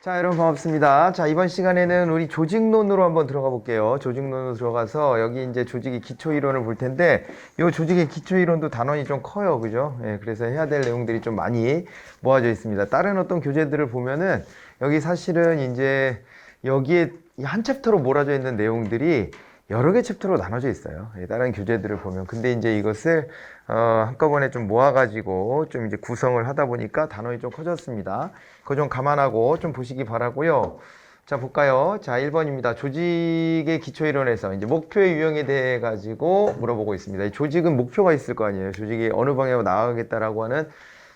자, 여러분 반갑습니다. 자, 이번 시간에는 우리 조직론으로 한번 들어가 볼게요. 조직론으로 들어가서 여기 이제 조직의 기초 이론을 볼 텐데, 이 조직의 기초 이론도 단원이 좀 커요. 그죠? 예, 그래서 해야 될 내용들이 좀 많이 모아져 있습니다. 다른 어떤 교재들을 보면은 여기 사실은 이제 여기에 한 챕터로 몰아져 있는 내용들이 여러 개 챕터로 나눠져 있어요. 예, 다른 교재들을 보면. 근데 이제 이것을 한꺼번에 좀 모아가지고 좀 이제 구성을 하다 보니까 단원이 좀 커졌습니다. 그거 좀 감안하고 좀 보시기 바라고요. 자, 볼까요? 자, 1번입니다. 조직의 기초이론에서 이제 목표의 유형에 대해 가지고 물어보고 있습니다. 이 조직은 목표가 있을 거 아니에요. 조직이 어느 방향으로 나아가겠다라고 하는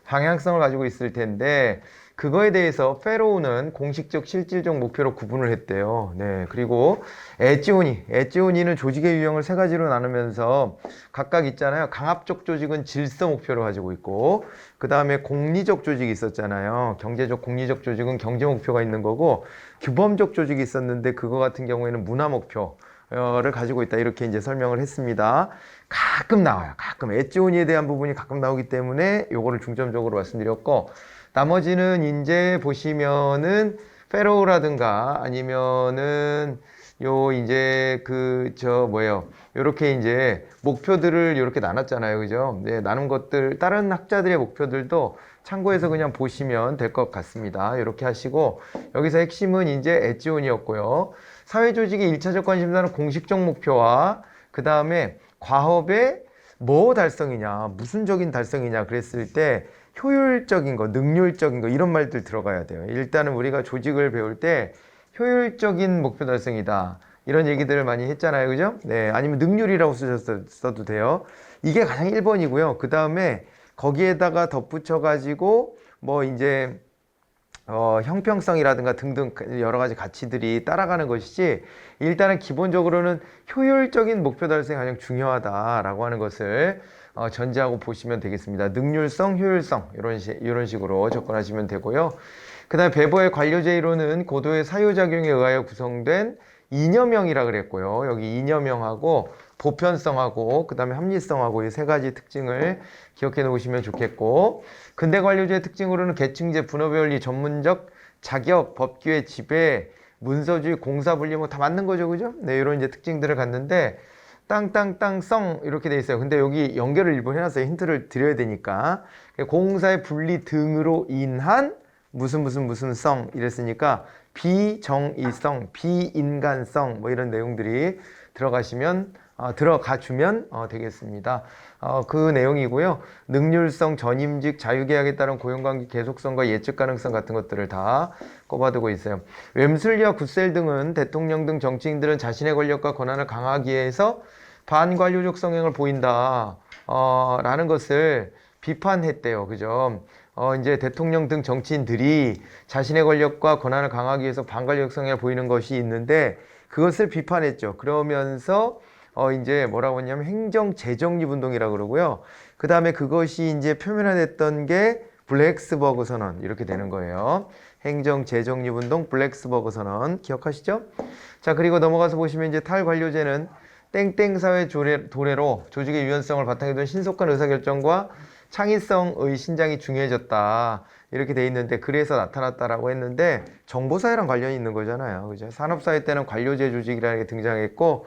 방향성을 가지고 있을 텐데, 그거에 대해서 페로우는 공식적 실질적 목표로 구분을 했대요. 네. 그리고 엣지오니는 조직의 유형을 세 가지로 나누면서 각각 있잖아요. 강압적 조직은 질서 목표로 가지고 있고, 그 다음에 공리적 조직이 있었잖아요. 경제적 공리적 조직은 경제 목표가 있는 거고, 규범적 조직이 있었는데 그거 같은 경우에는 문화 목표를 가지고 있다. 이렇게 이제 설명을 했습니다. 가끔 나와요. 가끔 엣지오니에 대한 부분이 가끔 나오기 때문에 요거를 중점적으로 말씀드렸고, 나머지는 이제 보시면은 페로우라든가 아니면은 요 이제 요렇게 이제 목표들을 요렇게 나눴잖아요. 그죠? 네, 나눈 것들 다른 학자들의 목표들도 참고해서 그냥 보시면 될 것 같습니다. 이렇게 하시고, 여기서 핵심은 이제 엣지온이었고요. 사회조직의 1차적 관심사는 공식적 목표와 그 다음에 과업의 뭐 달성이냐, 무슨적인 달성이냐 그랬을 때 효율적인 거, 능률적인 거 이런 말들 들어가야 돼요. 일단은 우리가 조직을 배울 때 효율적인 목표 달성이다, 이런 얘기들을 많이 했잖아요. 그죠? 네, 아니면 능률이라고 써도 돼요. 이게 가장 1번이고요. 그 다음에 거기에다가 덧붙여 가지고 뭐 이제 형평성이라든가 등등 여러 가지 가치들이 따라가는 것이지, 일단은 기본적으로는 효율적인 목표 달성이 가장 중요하다라고 하는 것을 전제하고 보시면 되겠습니다. 능률성, 효율성 이런 식으로 접근하시면 되고요. 그 다음에 베버의 관료제 이론은 고도의 사유작용에 의하여 구성된 이념형이라 그랬고요. 여기 이념형하고 보편성하고 그 다음에 합리성하고 이 세 가지 특징을 기억해 놓으시면 좋겠고, 근대 관료제의 특징으로는 계층제, 분업의 원리, 전문적 자격, 법규의 지배, 문서주의, 공사분리 뭐 다 맞는 거죠. 그죠? 네, 이런 이제 특징들을 갖는데, 땅땅땅성 이렇게 돼 있어요. 근데 여기 연결을 일부 해놨어요. 힌트를 드려야 되니까. 공사의 분리 등으로 인한 무슨 성 이랬으니까 비정의성, 비인간성 뭐 이런 내용들이 들어가 주면 되겠습니다. 그 내용이고요. 능률성, 전임직, 자유계약에 따른 고용관계 계속성과 예측 가능성 같은 것들을 다 꼽아두고 있어요. 웸슬리와 굿셀 등은 대통령 등 정치인들은 자신의 권력과 권한을 강화하기 위해서 반관료적 성향을 보인다 라는 것을 비판했대요. 그죠? 이제 대통령 등 정치인들이 자신의 권력과 권한을 강화하기 위해서 반관료적 성향을 보이는 것이 있는데, 그것을 비판했죠. 그러면서 이제 뭐라고 했냐면 행정 재정립 운동이라고 그러고요. 그 다음에 그것이 이제 표면화됐던 게 블랙스버그 선언 이렇게 되는 거예요. 행정 재정립 운동, 블랙스버그 선언 기억하시죠? 자, 그리고 넘어가서 보시면 이제 탈관료제는 땡땡 사회 도래로 조직의 유연성을 바탕에 둔 신속한 의사결정과 창의성의 신장이 중요해졌다 이렇게 돼 있는데, 그래서 나타났다라고 했는데 정보사회랑 관련이 있는 거잖아요. 그죠? 산업사회 때는 관료제 조직이라는 게 등장했고,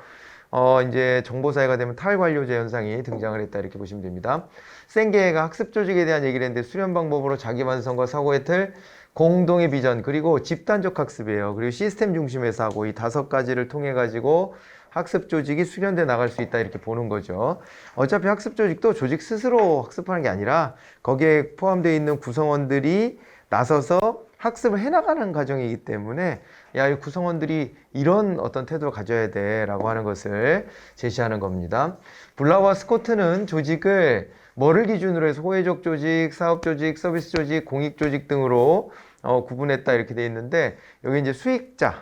이제 정보사회가 되면 탈관료제 현상이 등장을 했다 이렇게 보시면 됩니다. 생계가 학습 조직에 대한 얘기를 했는데, 수련 방법으로 자기 완성과 사고의 틀, 공동의 비전, 그리고 집단적 학습이에요. 그리고 시스템 중심에서 하고, 이 5가지를 통해 가지고 학습 조직이 수련돼 나갈 수 있다 이렇게 보는 거죠. 어차피 학습 조직도 조직 스스로 학습하는 게 아니라 거기에 포함되어 있는 구성원들이 나서서 학습을 해나가는 과정이기 때문에, 야, 이 구성원들이 이런 어떤 태도를 가져야 돼 라고 하는 것을 제시하는 겁니다. 블라와 스코트는 조직을 뭐를 기준으로 해서 호혜적 조직, 사업 조직, 서비스 조직, 공익 조직 등으로 구분했다 이렇게 돼 있는데, 여기 이제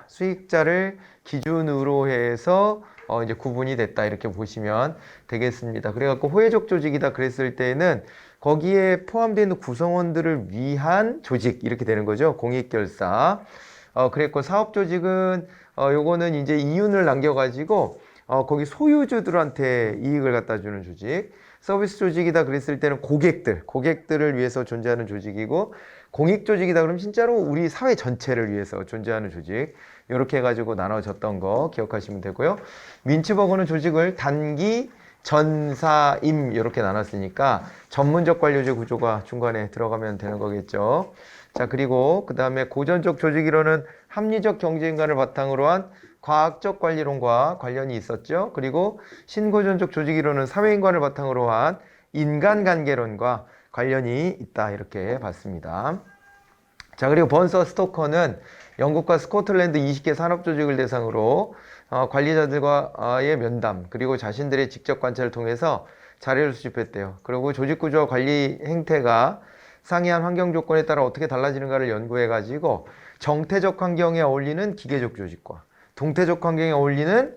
수익자를 기준으로 해서 이제 구분이 됐다 이렇게 보시면 되겠습니다. 그래갖고 호혜적 조직이다 그랬을 때는 거기에 포함되어 있는 구성원들을 위한 조직 이렇게 되는 거죠. 공익결사. 그랬고 사업 조직은 요거는 이제 이윤을 남겨가지고 거기 소유주들한테 이익을 갖다 주는 조직. 서비스 조직이다 그랬을 때는 고객들을 위해서 존재하는 조직이고, 공익 조직이다 그러면 진짜로 우리 사회 전체를 위해서 존재하는 조직. 이렇게 해가지고 나눠졌던 거 기억하시면 되고요. 민츠버그는 조직을 단기, 전사, 임 이렇게 나눴으니까 전문적 관료제 구조가 중간에 들어가면 되는 거겠죠. 자, 그리고 그 다음에 고전적 조직이론은 합리적 경제인간을 바탕으로 한 과학적 관리론과 관련이 있었죠. 그리고 신고전적 조직이론은 사회인관을 바탕으로 한 인간관계론과 관련이 있다, 이렇게 봤습니다. 자, 그리고 번서 스토커는 영국과 스코틀랜드 20개 산업조직을 대상으로 관리자들과의 면담, 그리고 자신들의 직접 관찰을 통해서 자료를 수집했대요. 그리고 조직구조와 관리 행태가 상이한 환경 조건에 따라 어떻게 달라지는가를 연구해가지고 정태적 환경에 어울리는 기계적 조직과 동태적 환경에 어울리는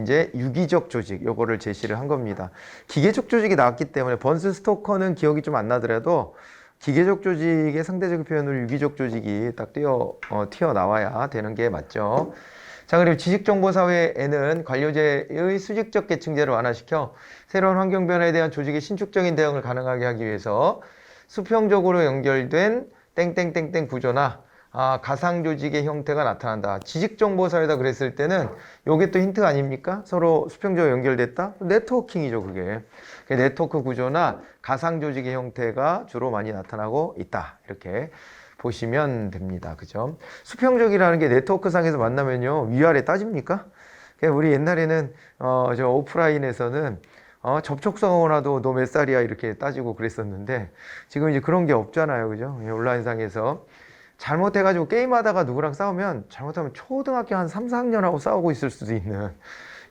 이제 유기적 조직, 요거를 제시를 한 겁니다. 기계적 조직이 나왔기 때문에 번스 스토커는 기억이 좀 안 나더라도 기계적 조직의 상대적인 표현으로 유기적 조직이 딱 튀어나와야 되는 게 맞죠. 자, 그리고 지식정보사회에는 관료제의 수직적 계층제를 완화시켜 새로운 환경 변화에 대한 조직의 신축적인 대응을 가능하게 하기 위해서 수평적으로 연결된 땡땡땡땡 구조나 가상 조직의 형태가 나타난다. 지식정보사회다 그랬을 때는 요게 또 힌트가 아닙니까? 서로 수평적으로 연결됐다? 네트워킹이죠, 그게. 네트워크 구조나 가상 조직의 형태가 주로 많이 나타나고 있다. 이렇게 보시면 됩니다. 그죠? 수평적이라는 게 네트워크 상에서 만나면요, 위아래 따집니까? 우리 옛날에는 저 오프라인에서는 접촉사고나도 너 몇 살이야 이렇게 따지고 그랬었는데, 지금 이제 그런 게 없잖아요. 그죠? 온라인상에서 잘못해가지고 게임하다가 누구랑 싸우면 잘못하면 초등학교 한 3, 4학년하고 싸우고 있을 수도 있는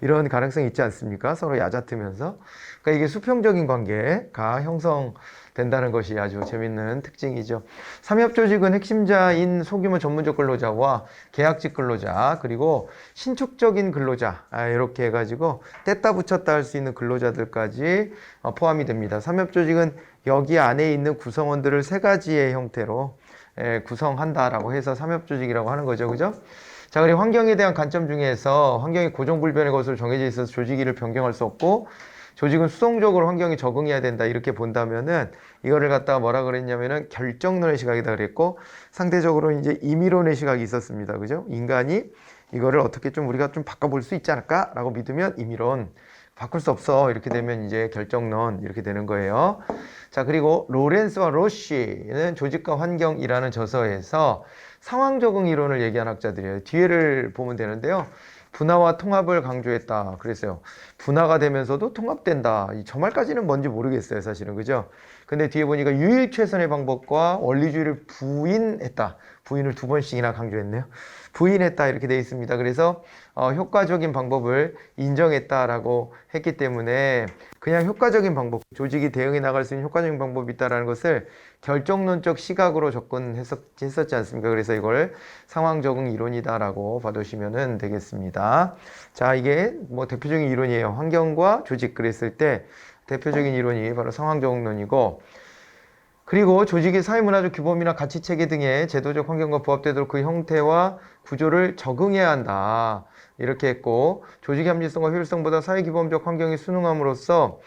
이런 가능성이 있지 않습니까? 서로 얕아트면서. 그러니까 이게 수평적인 관계가 형성된다는 것이 아주 재밌는 특징이죠. 삼협조직은 핵심자인 소규모 전문적 근로자와 계약직 근로자, 그리고 신축적인 근로자, 이렇게 해가지고 뗐다 붙였다 할 수 있는 근로자들까지 포함이 됩니다. 삼협조직은 여기 안에 있는 구성원들을 세 가지의 형태로 구성한다라고 해서 삼협조직이라고 하는 거죠. 그죠? 자, 그리고 환경에 대한 관점 중에서 환경이 고정불변의 것으로 정해져 있어서 조직위를 변경할 수 없고, 조직은 수동적으로 환경에 적응해야 된다, 이렇게 본다면은 이거를 갖다가 뭐라 그랬냐면은 결정론의 시각이다 그랬고, 상대적으로 이제 임의론의 시각이 있었습니다. 그죠? 인간이 이거를 어떻게 좀 우리가 좀 바꿔볼 수 있지 않을까라고 믿으면 임의론, 바꿀 수 없어 이렇게 되면 이제 결정론, 이렇게 되는 거예요. 자, 그리고 로렌스와 로시는 조직과 환경이라는 저서에서 상황 적응 이론을 얘기한 학자들이에요. 뒤에를 보면 되는데요. 분화와 통합을 강조했다 그랬어요. 분화가 되면서도 통합된다. 저 말까지는 뭔지 모르겠어요, 사실은. 그죠? 근데 뒤에 보니까 유일 최선의 방법과 원리주의를 부인했다. 부인을 두 번씩이나 강조했네요. 부인했다, 이렇게 되어 있습니다. 그래서 효과적인 방법을 인정했다라고 했기 때문에 그냥 효과적인 방법, 조직이 대응해 나갈 수 있는 효과적인 방법이 있다는 것을 결정론적 시각으로 접근했었지 않습니까? 그래서 이걸 상황 적응 이론이다라고 봐두시면 되겠습니다. 자, 이게 뭐 대표적인 이론이에요. 환경과 조직 그랬을 때 대표적인 이론이 바로 상황 적응론이고, 그리고 조직의 사회문화적 규범이나 가치체계 등의 제도적 환경과 부합되도록 그 형태와 구조를 적응해야 한다, 이렇게 했고, 조직의 합리성과 효율성보다 사회규범적 환경에 순응함으로써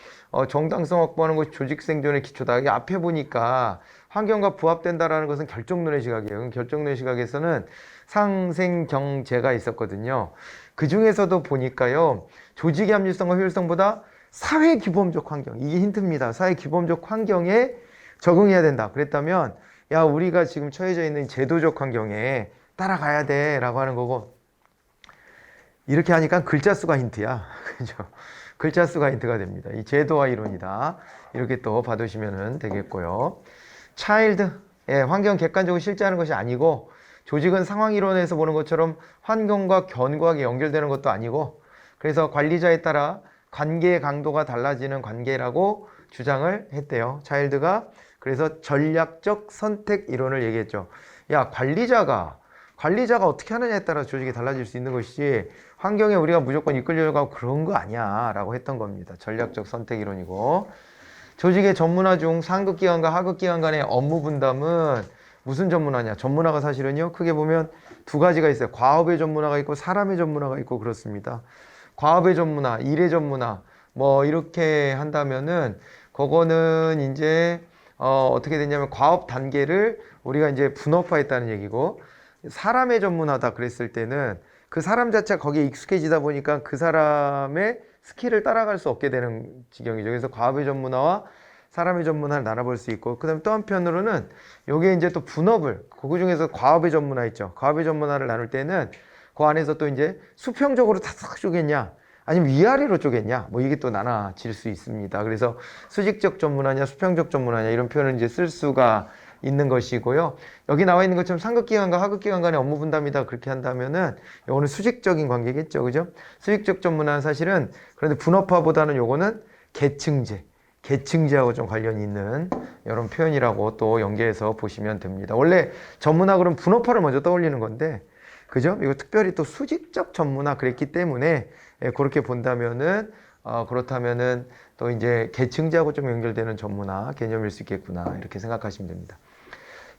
정당성 확보하는 것이 조직 생존의 기초다. 이게 앞에 보니까 환경과 부합된다라는 것은 결정론의 시각이에요. 결정론의 시각에서는 상생경제가 있었거든요. 그 중에서도 보니까요, 조직의 합리성과 효율성보다 사회규범적 환경, 이게 힌트입니다. 사회규범적 환경에 적응해야 된다 그랬다면, 야, 우리가 지금 처해져 있는 제도적 환경에 따라가야 돼 라고 하는 거고, 이렇게 하니까 글자 수가 힌트야. 그죠? 글자 수가 힌트가 됩니다. 이 제도화 이론이다, 이렇게 또 봐두시면 되겠고요. 차일드, 환경 객관적으로 실제하는 것이 아니고, 조직은 상황 이론에서 보는 것처럼 환경과 견고하게 연결되는 것도 아니고, 그래서 관리자에 따라 관계의 강도가 달라지는 관계라고 주장을 했대요, 차일드가. 그래서 전략적 선택 이론을 얘기했죠. 야, 관리자가 어떻게 하느냐에 따라 조직이 달라질 수 있는 것이지 환경에 우리가 무조건 이끌려고 하고 그런 거 아니야 라고 했던 겁니다. 전략적 선택 이론이고, 조직의 전문화 중 상급기관과 하급기관 간의 업무 분담은 무슨 전문화냐? 전문화가 사실은요, 크게 보면 두 가지가 있어요. 과업의 전문화가 있고 사람의 전문화가 있고 그렇습니다. 과업의 전문화, 일의 전문화, 뭐 이렇게 한다면은 그거는 이제 어떻게 됐냐면 과업 단계를 우리가 이제 분업화했다는 얘기고, 사람의 전문화다 그랬을 때는 그 사람 자체가 거기에 익숙해지다 보니까 그 사람의 스킬을 따라갈 수 없게 되는 지경이죠. 그래서 과업의 전문화와 사람의 전문화를 나눠볼 수 있고, 그 다음에 또 한편으로는 요게 이제 또 분업을, 그 중에서 과업의 전문화 있죠. 과업의 전문화를 나눌 때는 그 안에서 또 이제 수평적으로 탁탁 쪼갰냐, 아니면 위아래로 쪼갰냐, 뭐 이게 또 나눠질 수 있습니다. 그래서 수직적 전문화냐, 수평적 전문화냐, 이런 표현을 이제 쓸 수가 있는 것이고요. 여기 나와 있는 것처럼 상급기관과 하급기관 간의 업무 분담이다 그렇게 한다면은 요거는 수직적인 관계겠죠. 그죠? 수직적 전문화는 사실은, 그런데 분업화보다는 요거는 계층제하고 좀 관련이 있는 이런 표현이라고 또 연계해서 보시면 됩니다. 원래 전문화 그럼 분업화를 먼저 떠올리는 건데, 그죠? 이거 특별히 또 수직적 전문화 그랬기 때문에, 그렇게 본다면은, 그렇다면은 또 이제 계층제하고 좀 연결되는 전문화 개념일 수 있겠구나, 이렇게 생각하시면 됩니다.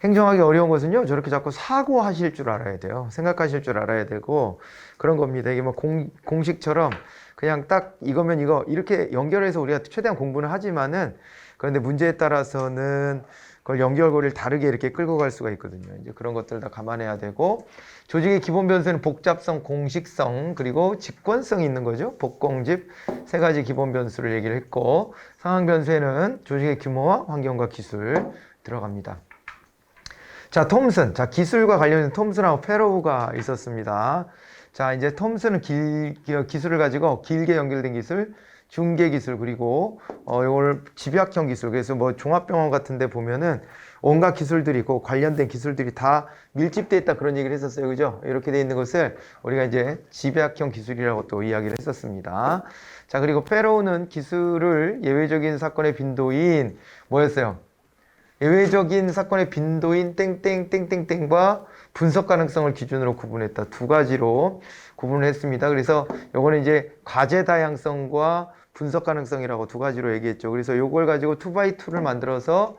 행정하기 어려운 것은요, 저렇게 자꾸 사고하실 줄 알아야 돼요. 생각하실 줄 알아야 되고, 그런 겁니다. 이게 뭐 공식처럼 그냥 딱 이거면 이거 이렇게 연결해서 우리가 최대한 공부는 하지만은, 그런데 문제에 따라서는 그걸 연결고리를 다르게 이렇게 끌고 갈 수가 있거든요. 이제 그런 것들 다 감안해야 되고, 조직의 기본 변수는 복잡성, 공식성, 그리고 직권성이 있는 거죠. 복공집 세 가지 기본 변수를 얘기를 했고, 상황 변수에는 조직의 규모와 환경과 기술 들어갑니다. 자, 톰슨. 자, 기술과 관련된 톰슨하고 페로우가 있었습니다. 자, 이제 톰슨은 기술을 가지고 길게 연결된 기술, 중개 기술, 그리고 이걸 집약형 기술. 그래서 뭐 종합병원 같은 데 보면은 온갖 기술들이 있고 관련된 기술들이 다 밀집되어 있다, 그런 얘기를 했었어요. 그죠? 이렇게 되어 있는 것을 우리가 이제 집약형 기술이라고 또 이야기를 했었습니다. 자, 그리고 페로우는 기술을 예외적인 사건의 빈도인 뭐였어요? 예외적인 사건의 빈도인 땡땡땡땡땡과 분석 가능성을 기준으로 구분했다. 두 가지로 구분을 했습니다. 그래서 요거는 이제 과제 다양성과 분석 가능성이라고 두 가지로 얘기했죠. 그래서 요걸 가지고 2x2를 만들어서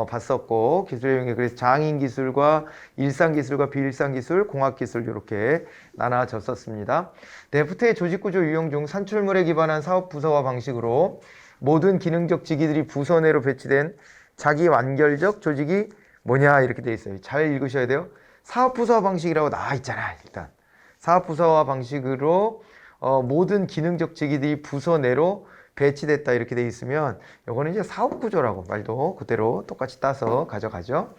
봤었고, 기술의 영역, 그래서 장인 기술과 일상 기술과 비일상 기술, 공학 기술 이렇게 나눠졌었습니다. 데프트의 조직구조 유형 중 산출물에 기반한 사업 부서와 방식으로 모든 기능적 직위들이 부서 내로 배치된 자기 완결적 조직이 뭐냐, 이렇게 되어 있어요. 잘 읽으셔야 돼요. 사업 부서화 방식이라고 나와 있잖아. 일단 사업 부서화 방식으로 모든 기능적 직위들이 부서 내로 배치됐다, 이렇게 되어 있으면 요거는 이제 사업 구조라고 말도 그대로 똑같이 따서 가져가죠.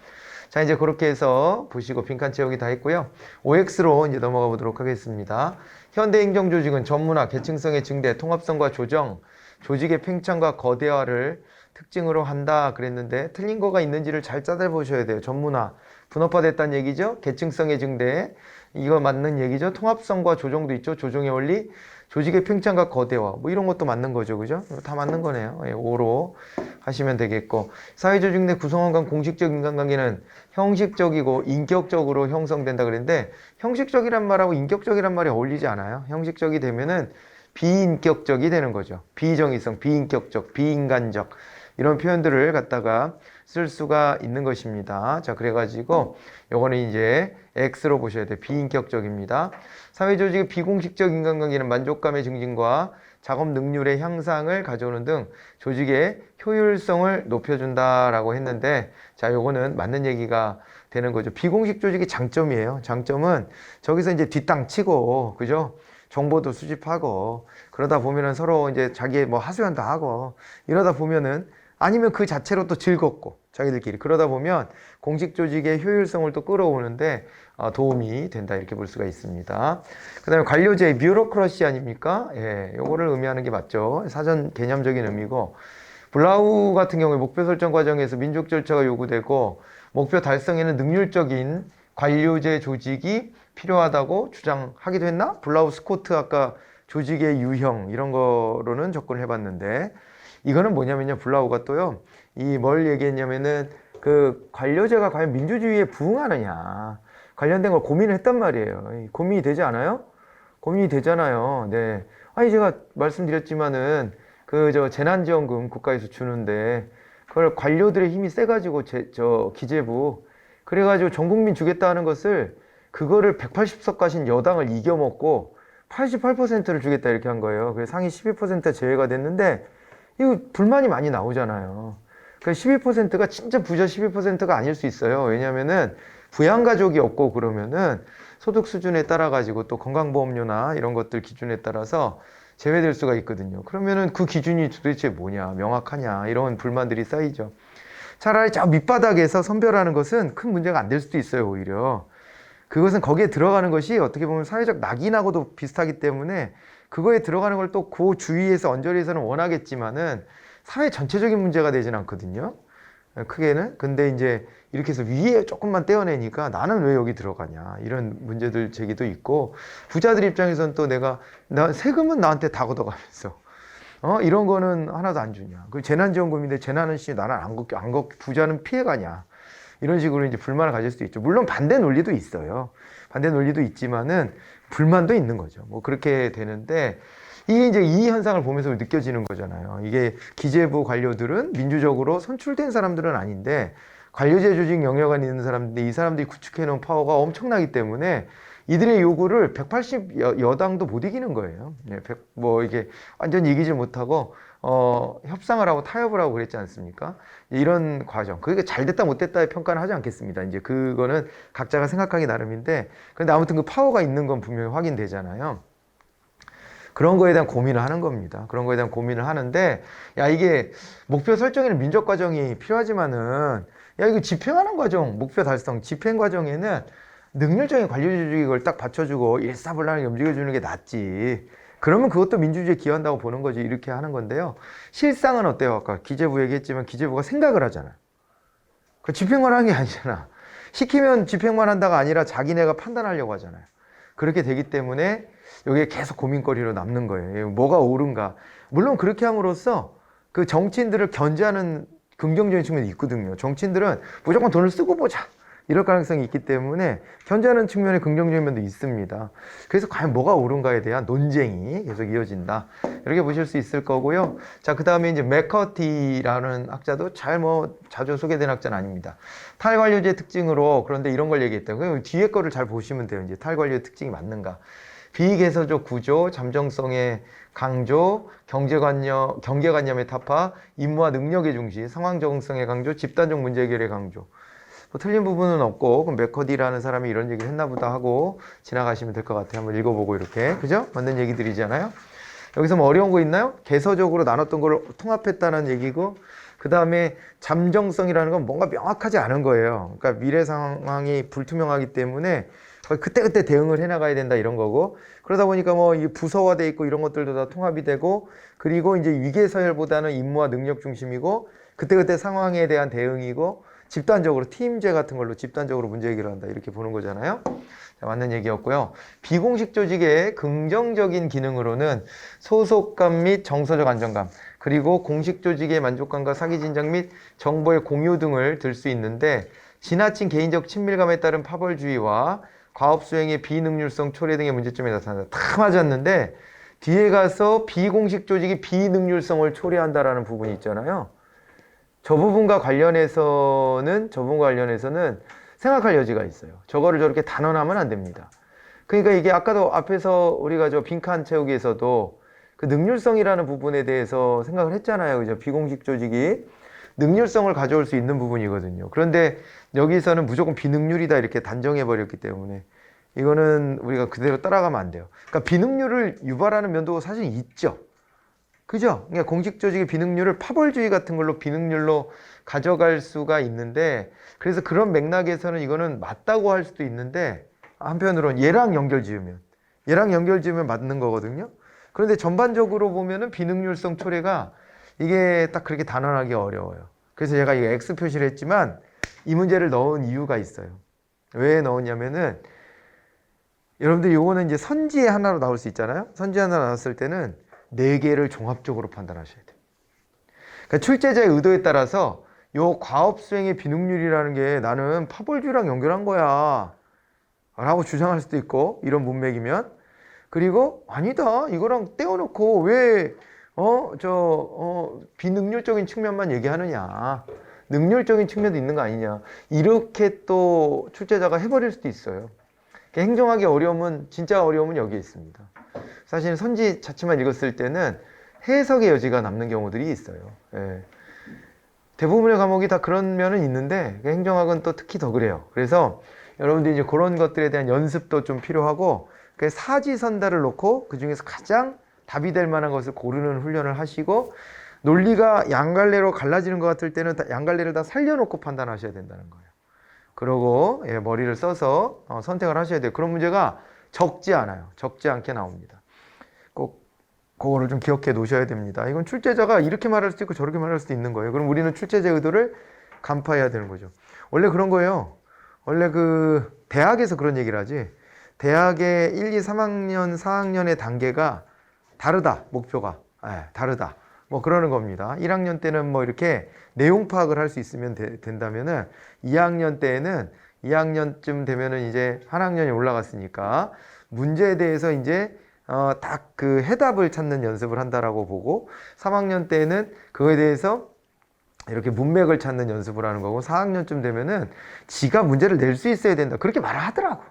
자, 이제 그렇게 해서 보시고 빈칸 채우기 다 했고요. OX로 이제 넘어가 보도록 하겠습니다. 현대 행정 조직은 전문화, 계층성의 증대, 통합성과 조정, 조직의 팽창과 거대화를 특징으로 한다 그랬는데, 틀린 거가 있는지를 잘 찾아보셔야 돼요. 전문화, 분업화됐다는 얘기죠. 계층성의 증대, 이거 맞는 얘기죠. 통합성과 조정도 있죠. 조정의 원리, 조직의 팽창과 거대화, 뭐 이런 것도 맞는 거죠. 그죠? 다 맞는 거네요. 5로 하시면 되겠고, 사회조직 내 구성원 간 공식적 인간관계는 형식적이고 인격적으로 형성된다 그랬는데, 형식적이란 말하고 인격적이란 말이 어울리지 않아요. 형식적이 되면은 비인격적이 되는 거죠. 비정의성, 비인격적, 비인간적, 이런 표현들을 갖다가 쓸 수가 있는 것입니다. 자, 그래가지고 요거는 이제 X로 보셔야 돼요. 비인격적입니다. 사회조직의 비공식적 인간관계는 만족감의 증진과 작업 능률의 향상을 가져오는 등 조직의 효율성을 높여준다라고 했는데, 자, 요거는 맞는 얘기가 되는 거죠. 비공식 조직의 장점이에요. 장점은 저기서 이제 뒷땅 치고, 그죠? 정보도 수집하고, 그러다 보면은 서로 이제 자기의 뭐 하소연도 하고, 이러다 보면은, 아니면 그 자체로 또 즐겁고, 자기들끼리. 그러다 보면 공식 조직의 효율성을 또 끌어오는데 도움이 된다, 이렇게 볼 수가 있습니다. 그 다음에 관료제의 뷰로크러시 아닙니까? 예, 요거를 의미하는 게 맞죠. 사전 개념적인 의미고, 블라우 같은 경우에 목표 설정 과정에서 민족 절차가 요구되고 목표 달성에는 능률적인 관료제 조직이 필요하다고 주장하기도 했나? 블라우 스코트 아까 조직의 유형 이런 거로는 접근을 해봤는데, 이거는 뭐냐면요, 블라우가 또요, 이 뭘 얘기했냐면은 그 관료제가 과연 민주주의에 부응하느냐 관련된 걸 고민을 했단 말이에요. 고민이 되지 않아요? 고민이 되잖아요. 네. 아니, 제가 말씀드렸지만은 그 재난지원금 국가에서 주는데, 그걸 관료들의 힘이 세가지고 기재부 그래가지고 전 국민 주겠다 하는 것을, 그거를 180석 가신 여당을 이겨먹고 88%를 주겠다 이렇게 한 거예요. 그래서 상위 12% 제외가 됐는데, 이거 불만이 많이 나오잖아요. 그러니까 12%가 진짜 부자 12%가 아닐 수 있어요. 왜냐면은 부양가족이 없고 그러면은 소득 수준에 따라 가지고 또 건강보험료나 이런 것들 기준에 따라서 제외될 수가 있거든요. 그러면은 그 기준이 도대체 뭐냐, 명확하냐, 이런 불만들이 쌓이죠. 차라리 저 밑바닥에서 선별하는 것은 큰 문제가 안 될 수도 있어요, 오히려. 그것은 거기에 들어가는 것이 어떻게 보면 사회적 낙인하고도 비슷하기 때문에 그거에 들어가는 걸 또 그 주위에서 언저리에서는 원하겠지만은 사회 전체적인 문제가 되진 않거든요. 크게는. 근데 이제 이렇게 해서 위에 조금만 떼어내니까 나는 왜 여기 들어가냐, 이런 문제들 제기도 있고, 부자들 입장에서는 또 나 세금은 나한테 다 걷어가면서 이런 거는 하나도 안 주냐, 그 재난지원금인데 재난은 나는 안 걷게 부자는 피해가냐, 이런 식으로 이제 불만을 가질 수도 있죠. 물론 반대 논리도 있어요. 반대 논리도 있지만은 불만도 있는 거죠. 뭐 그렇게 되는데, 이게 이제 이 현상을 보면서 느껴지는 거잖아요. 이게 기재부 관료들은 민주적으로 선출된 사람들은 아닌데 관료제 조직 영역 안에 있는 사람인데, 이 사람들이 구축해 놓은 파워가 엄청나기 때문에 이들의 요구를 180 여당도 못 이기는 거예요. 뭐 이게 완전히 이기지 못하고 협상을 하고 타협을 하고 그랬지 않습니까? 이런 과정. 그게 잘 됐다 못 됐다의 평가는 하지 않겠습니다. 이제 그거는 각자가 생각하기 나름인데, 근데 아무튼 그 파워가 있는 건 분명히 확인되잖아요. 그런 거에 대한 고민을 하는 겁니다. 그런 거에 대한 고민을 하는데, 야, 이게 목표 설정에는 민족 과정이 필요하지만은, 야, 이거 집행하는 과정, 목표 달성, 집행 과정에는 능률적인 관료제 조직을 딱 받쳐주고 일사불란하게 움직여주는 게 낫지. 그러면 그것도 민주주의에 기여한다고 보는 거지. 이렇게 하는 건데요. 실상은 어때요? 아까 기재부 얘기했지만 기재부가 생각을 하잖아요. 그 집행만 하는 게 아니잖아. 시키면 집행만 한다가 아니라 자기네가 판단하려고 하잖아요. 그렇게 되기 때문에 이게 계속 고민거리로 남는 거예요. 뭐가 옳은가. 물론 그렇게 함으로써 그 정치인들을 견제하는 긍정적인 측면이 있거든요. 정치인들은 무조건 돈을 쓰고 보자, 이럴 가능성이 있기 때문에 견제하는 측면의 긍정적인 면도 있습니다. 그래서 과연 뭐가 옳은가에 대한 논쟁이 계속 이어진다, 이렇게 보실 수 있을 거고요. 자, 그 다음에 이제 맥커티라는 학자도 자주 소개된 학자는 아닙니다. 탈관료제 특징으로, 그런데 이런 걸 얘기했대요. 뒤에 거를 잘 보시면 돼요. 이제 탈관료의 특징이 맞는가. 비개서적 구조, 잠정성의 강조, 경계관념의 타파, 임무와 능력의 중시, 상황 적응성의 강조, 집단적 문제 해결의 강조. 뭐 틀린 부분은 없고, 그럼 맥커디라는 사람이 이런 얘기를 했나 보다 하고 지나가시면 될 것 같아요. 한번 읽어보고 이렇게. 그죠? 맞는 얘기들이잖아요. 여기서 뭐 어려운 거 있나요? 개서적으로 나눴던 걸 통합했다는 얘기고, 그 다음에 잠정성이라는 건 뭔가 명확하지 않은 거예요. 그러니까 미래 상황이 불투명하기 때문에 그때그때 대응을 해나가야 된다, 이런 거고, 그러다 보니까 뭐 이 부서화돼 있고 이런 것들도 다 통합이 되고, 그리고 이제 위계서열보다는 임무와 능력 중심이고, 그때그때 상황에 대한 대응이고, 집단적으로 팀제 같은 걸로 집단적으로 문제 해결을 한다, 이렇게 보는 거잖아요. 자, 맞는 얘기였고요. 비공식 조직의 긍정적인 기능으로는 소속감 및 정서적 안정감, 그리고 공식 조직의 만족감과 사기 진작 및 정보의 공유 등을 들 수 있는데, 지나친 개인적 친밀감에 따른 파벌주의와 과업 수행의 비능률성 초래 등의 문제점이 나타난다. 다 맞았는데 뒤에 가서 비공식 조직이 비능률성을 초래한다라는 부분이 있잖아요. 저 부분과 관련해서는 생각할 여지가 있어요. 저거를 저렇게 단언하면 안 됩니다. 그러니까 이게 아까도 앞에서 우리가 저 빈칸 채우기에서도 그 능률성이라는 부분에 대해서 생각을 했잖아요. 그죠? 비공식 조직이 능률성을 가져올 수 있는 부분이거든요. 그런데 여기서는 무조건 비능률이다, 이렇게 단정해 버렸기 때문에 이거는 우리가 그대로 따라가면 안 돼요. 그러니까 비능률을 유발하는 면도 사실 있죠. 그죠? 그러니까 공식 조직의 비능률을 파벌주의 같은 걸로 비능률로 가져갈 수가 있는데, 그래서 그런 맥락에서는 이거는 맞다고 할 수도 있는데, 한편으로는 얘랑 연결 지으면 맞는 거거든요. 그런데 전반적으로 보면은 비능률성 초래가 이게 딱 그렇게 단언하기 어려워요. 그래서 제가 이 X 표시를 했지만 이 문제를 넣은 이유가 있어요. 왜 넣었냐면은, 여러분들 요거는 이제 선지의 하나로 나올 수 있잖아요. 선지 하나 나왔을 때는 4개를 종합적으로 판단하셔야 돼요. 그러니까 출제자의 의도에 따라서 요 과업 수행의 비능률이라는 게 나는 파벌주의랑 연결한 거야 라고 주장할 수도 있고, 이런 문맥이면. 그리고 아니다, 이거랑 떼어놓고 왜 비능률적인 측면만 얘기하느냐, 능률적인 측면도 있는 거 아니냐, 이렇게 또 출제자가 해버릴 수도 있어요. 행정학의 어려움은, 진짜 어려움은 여기에 있습니다. 사실 선지 자체만 읽었을 때는 해석의 여지가 남는 경우들이 있어요. 예. 대부분의 과목이 다 그런 면은 있는데 행정학은 또 특히 더 그래요. 그래서 여러분들이 이제 그런 것들에 대한 연습도 좀 필요하고 사지선다를 놓고 그 중에서 가장 답이 될 만한 것을 고르는 훈련을 하시고 논리가 양갈래로 갈라지는 것 같을 때는 양갈래를 다 살려놓고 판단하셔야 된다는 거예요. 그러고 머리를 써서 선택을 하셔야 돼요. 그런 문제가 적지 않아요. 적지 않게 나옵니다. 꼭 그거를 좀 기억해 놓으셔야 됩니다. 이건 출제자가 이렇게 말할 수도 있고 저렇게 말할 수도 있는 거예요. 그럼 우리는 출제자의 의도를 간파해야 되는 거죠. 원래 그런 거예요. 원래 그 대학에서 그런 얘기를 하지. 대학의 1, 2, 3학년, 4학년의 단계가 다르다. 목표가. 다르다. 뭐 그러는 겁니다. 1학년 때는 뭐 이렇게 내용 파악을 할 수 있으면 된다면은 2학년 때에는 2학년쯤 되면은 이제 한 학년이 올라갔으니까 문제에 대해서 이제 딱 그 해답을 찾는 연습을 한다라고 보고 3학년 때는 그거에 대해서 이렇게 문맥을 찾는 연습을 하는 거고 4학년쯤 되면은 지가 문제를 낼 수 있어야 된다. 그렇게 말을 하더라고.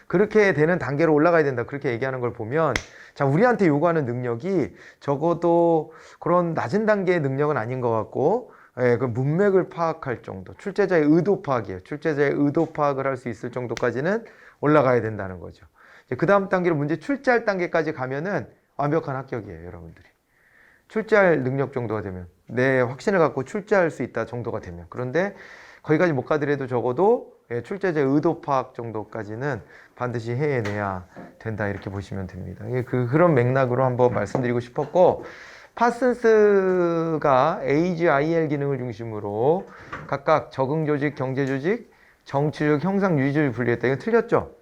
그렇게 되는 단계로 올라가야 된다. 그렇게 얘기하는 걸 보면 자, 우리한테 요구하는 능력이 적어도 그런 낮은 단계의 능력은 아닌 것 같고 그 문맥을 파악할 정도. 출제자의 의도 파악이에요. 출제자의 의도 파악을 할 수 있을 정도까지는 올라가야 된다는 거죠. 그 다음 단계로 문제 출제할 단계까지 가면은 완벽한 합격이에요, 여러분들이. 출제할 능력 정도가 되면 내 확신을 갖고 출제할 수 있다 정도가 되면 그런데 거기까지 못 가더라도 적어도 출제자의 의도 파악 정도까지는 반드시 해내야 된다 이렇게 보시면 됩니다. 그런 맥락으로 한번 말씀드리고 싶었고 파슨스가 AGIL 기능을 중심으로 각각 적응조직, 경제조직, 정치적, 형상, 유지를 분리했다. 이거 틀렸죠?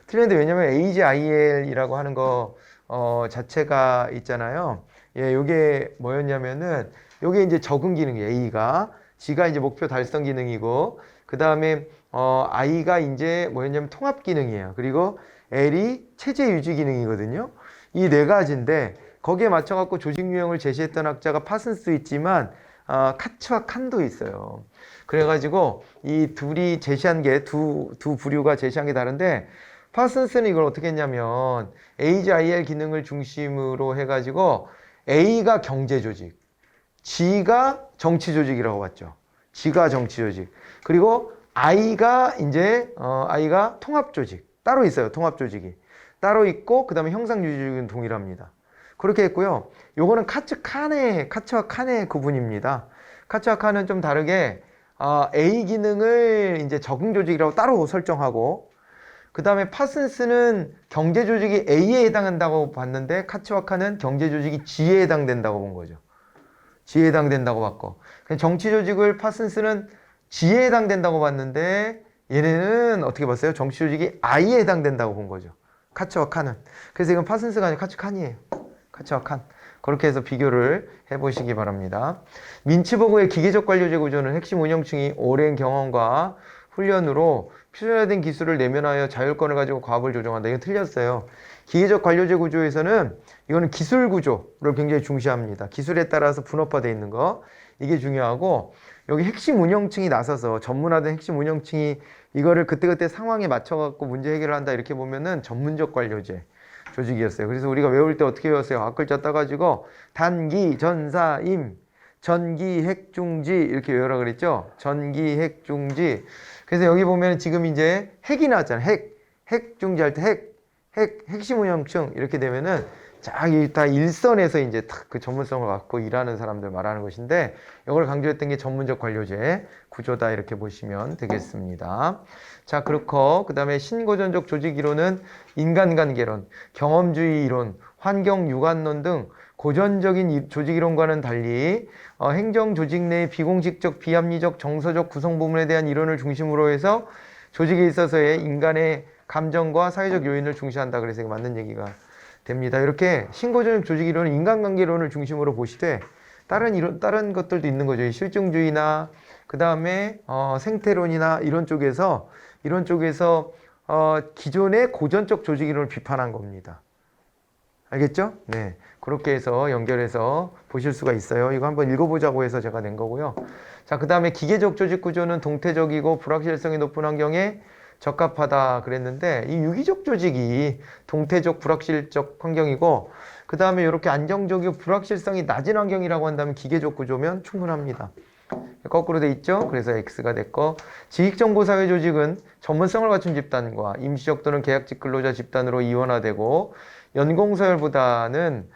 틀렸는데 왜냐면 AGIL이라고 하는 거 자체가 있잖아요. 요게 뭐였냐면은 요게 이제 적응 기능이에요. A가 G가 이제 목표 달성 기능이고 그 다음에 I가 이제 뭐였냐면 통합 기능이에요. 그리고 L이 체제 유지 기능이거든요. 이 네 가지인데 거기에 맞춰갖고 조직 유형을 제시했던 학자가 파슨스도 있지만 카츠와 칸도 있어요. 그래가지고 이 둘이 제시한 게 두 부류가 제시한 게 다른데 파슨스는 이걸 어떻게 했냐면 AGIL 기능을 중심으로 해가지고 A가 경제 조직, G가 정치 조직이라고 봤죠. G가 정치 조직. 그리고 I가 이제 I가 통합 조직. 따로 있어요. 통합 조직이. 따로 있고 그다음에 형상 유지 조직은 동일합니다. 그렇게 했고요. 요거는 카츠와 칸의 구분입니다. 카츠와 칸은 좀 다르게 A 기능을 이제 적응 조직이라고 따로 설정하고 그 다음에 파슨스는 경제 조직이 A에 해당한다고 봤는데 카츠와 칸은 경제 조직이 G에 해당된다고 본 거죠. G에 해당된다고 봤고 정치 조직을 파슨스는 G에 해당된다고 봤는데 얘네는 어떻게 봤어요? 정치 조직이 I에 해당된다고 본 거죠. 카츠와 칸은. 그래서 이건 파슨스가 아니라 카츠 칸이에요. 카츠와 칸. 그렇게 해서 비교를 해보시기 바랍니다. 민츠버그의 기계적 관료제 구조는 핵심 운영층이 오랜 경험과 훈련으로 표준화된 기술을 내면하여 자율권을 가지고 과업을 조정한다. 이건 틀렸어요. 기계적 관료제 구조에서는 이거는 기술 구조를 굉장히 중시합니다. 기술에 따라서 분업화되어 있는 거. 이게 중요하고 여기 핵심 운영층이 나서서 전문화된 핵심 운영층이 이거를 그때그때 상황에 맞춰갖고 문제 해결을 한다. 이렇게 보면은 전문적 관료제 조직이었어요. 그래서 우리가 외울 때 어떻게 외웠어요? 앞글자 따가지고 단기, 전사, 임, 전기, 핵, 중지 이렇게 외우라 그랬죠? 전기, 핵, 중지. 그래서 여기 보면 지금 이제 핵이 나왔잖아요. 핵 중지할 때 핵심 운영층 이렇게 되면은 다 일선에서 이제 딱 그 전문성을 갖고 일하는 사람들 말하는 것인데 이걸 강조했던 게 전문적 관료제 구조다 이렇게 보시면 되겠습니다. 자, 그렇고 그 다음에 신고전적 조직 이론은 인간관계론, 경험주의 이론, 환경 유관론 등 고전적인 조직 이론과는 달리 행정 조직 내 비공식적, 비합리적, 정서적 구성 부분에 대한 이론을 중심으로 해서 조직에 있어서의 인간의 감정과 사회적 요인을 중시한다. 그래서 이게 맞는 얘기가 됩니다. 이렇게 신고전적 조직 이론은 인간관계론을 중심으로 보시되 다른 것들도 있는 거죠. 실증주의나 그 다음에 생태론이나 이런 쪽에서 기존의 고전적 조직 이론을 비판한 겁니다. 알겠죠? 네. 그렇게 해서 연결해서 보실 수가 있어요. 이거 한번 읽어보자고 해서 제가 낸 거고요. 자, 그 다음에 기계적 조직 구조는 동태적이고 불확실성이 높은 환경에 적합하다 그랬는데 이 유기적 조직이 동태적 불확실적 환경이고 그 다음에 이렇게 안정적이고 불확실성이 낮은 환경이라고 한다면 기계적 구조면 충분합니다. 거꾸로 돼 있죠. 그래서 X가 됐고 지식정보사회 조직은 전문성을 갖춘 집단과 임시적 또는 계약직 근로자 집단으로 이원화되고 연공서열보다는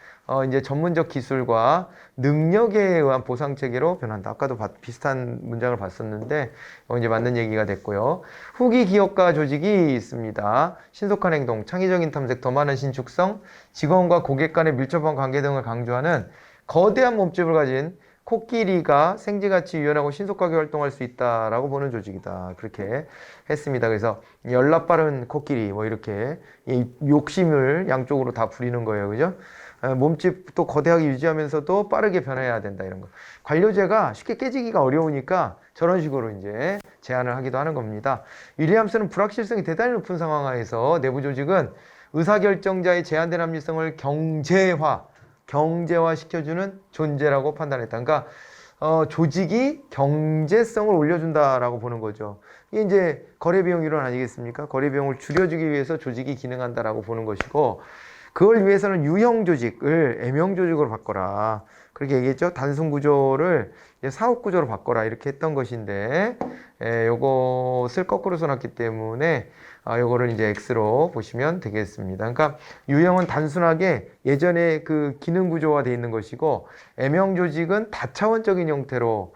이제 전문적 기술과 능력에 의한 보상 체계로 변한다. 아까도 비슷한 문장을 봤었는데 이제 맞는 얘기가 됐고요. 후기 기업가 조직이 있습니다. 신속한 행동, 창의적인 탐색, 더 많은 신축성, 직원과 고객 간의 밀접한 관계 등을 강조하는 거대한 몸집을 가진 코끼리가 생쥐같이 유연하고 신속하게 활동할 수 있다라고 보는 조직이다. 그렇게 했습니다. 그래서 연락 빠른 코끼리 뭐 이렇게 이 욕심을 양쪽으로 다 부리는 거예요. 그죠? 몸집도 거대하게 유지하면서도 빠르게 변해야 된다. 이런 거. 관료제가 쉽게 깨지기가 어려우니까 저런 식으로 이제 제안을 하기도 하는 겁니다. 윌리엄스는 불확실성이 대단히 높은 상황하에서 내부 조직은 의사결정자의 제한된 합리성을 경제화 시켜주는 존재라고 판단했다. 그러니까 조직이 경제성을 올려준다라고 보는 거죠. 이게 이제 거래비용 이론 아니겠습니까? 거래비용을 줄여주기 위해서 조직이 기능한다라고 보는 것이고 그걸 위해서는 유형 조직을 M형 조직으로 바꿔라. 그렇게 얘기했죠. 단순 구조를 사업 구조로 바꿔라. 이렇게 했던 것인데 요것을 거꾸로 써놨기 때문에 요거를 이제 X로 보시면 되겠습니다. 그러니까 유형은 단순하게 예전에 그 기능 구조화 되어 있는 것이고 M형 조직은 다차원적인 형태로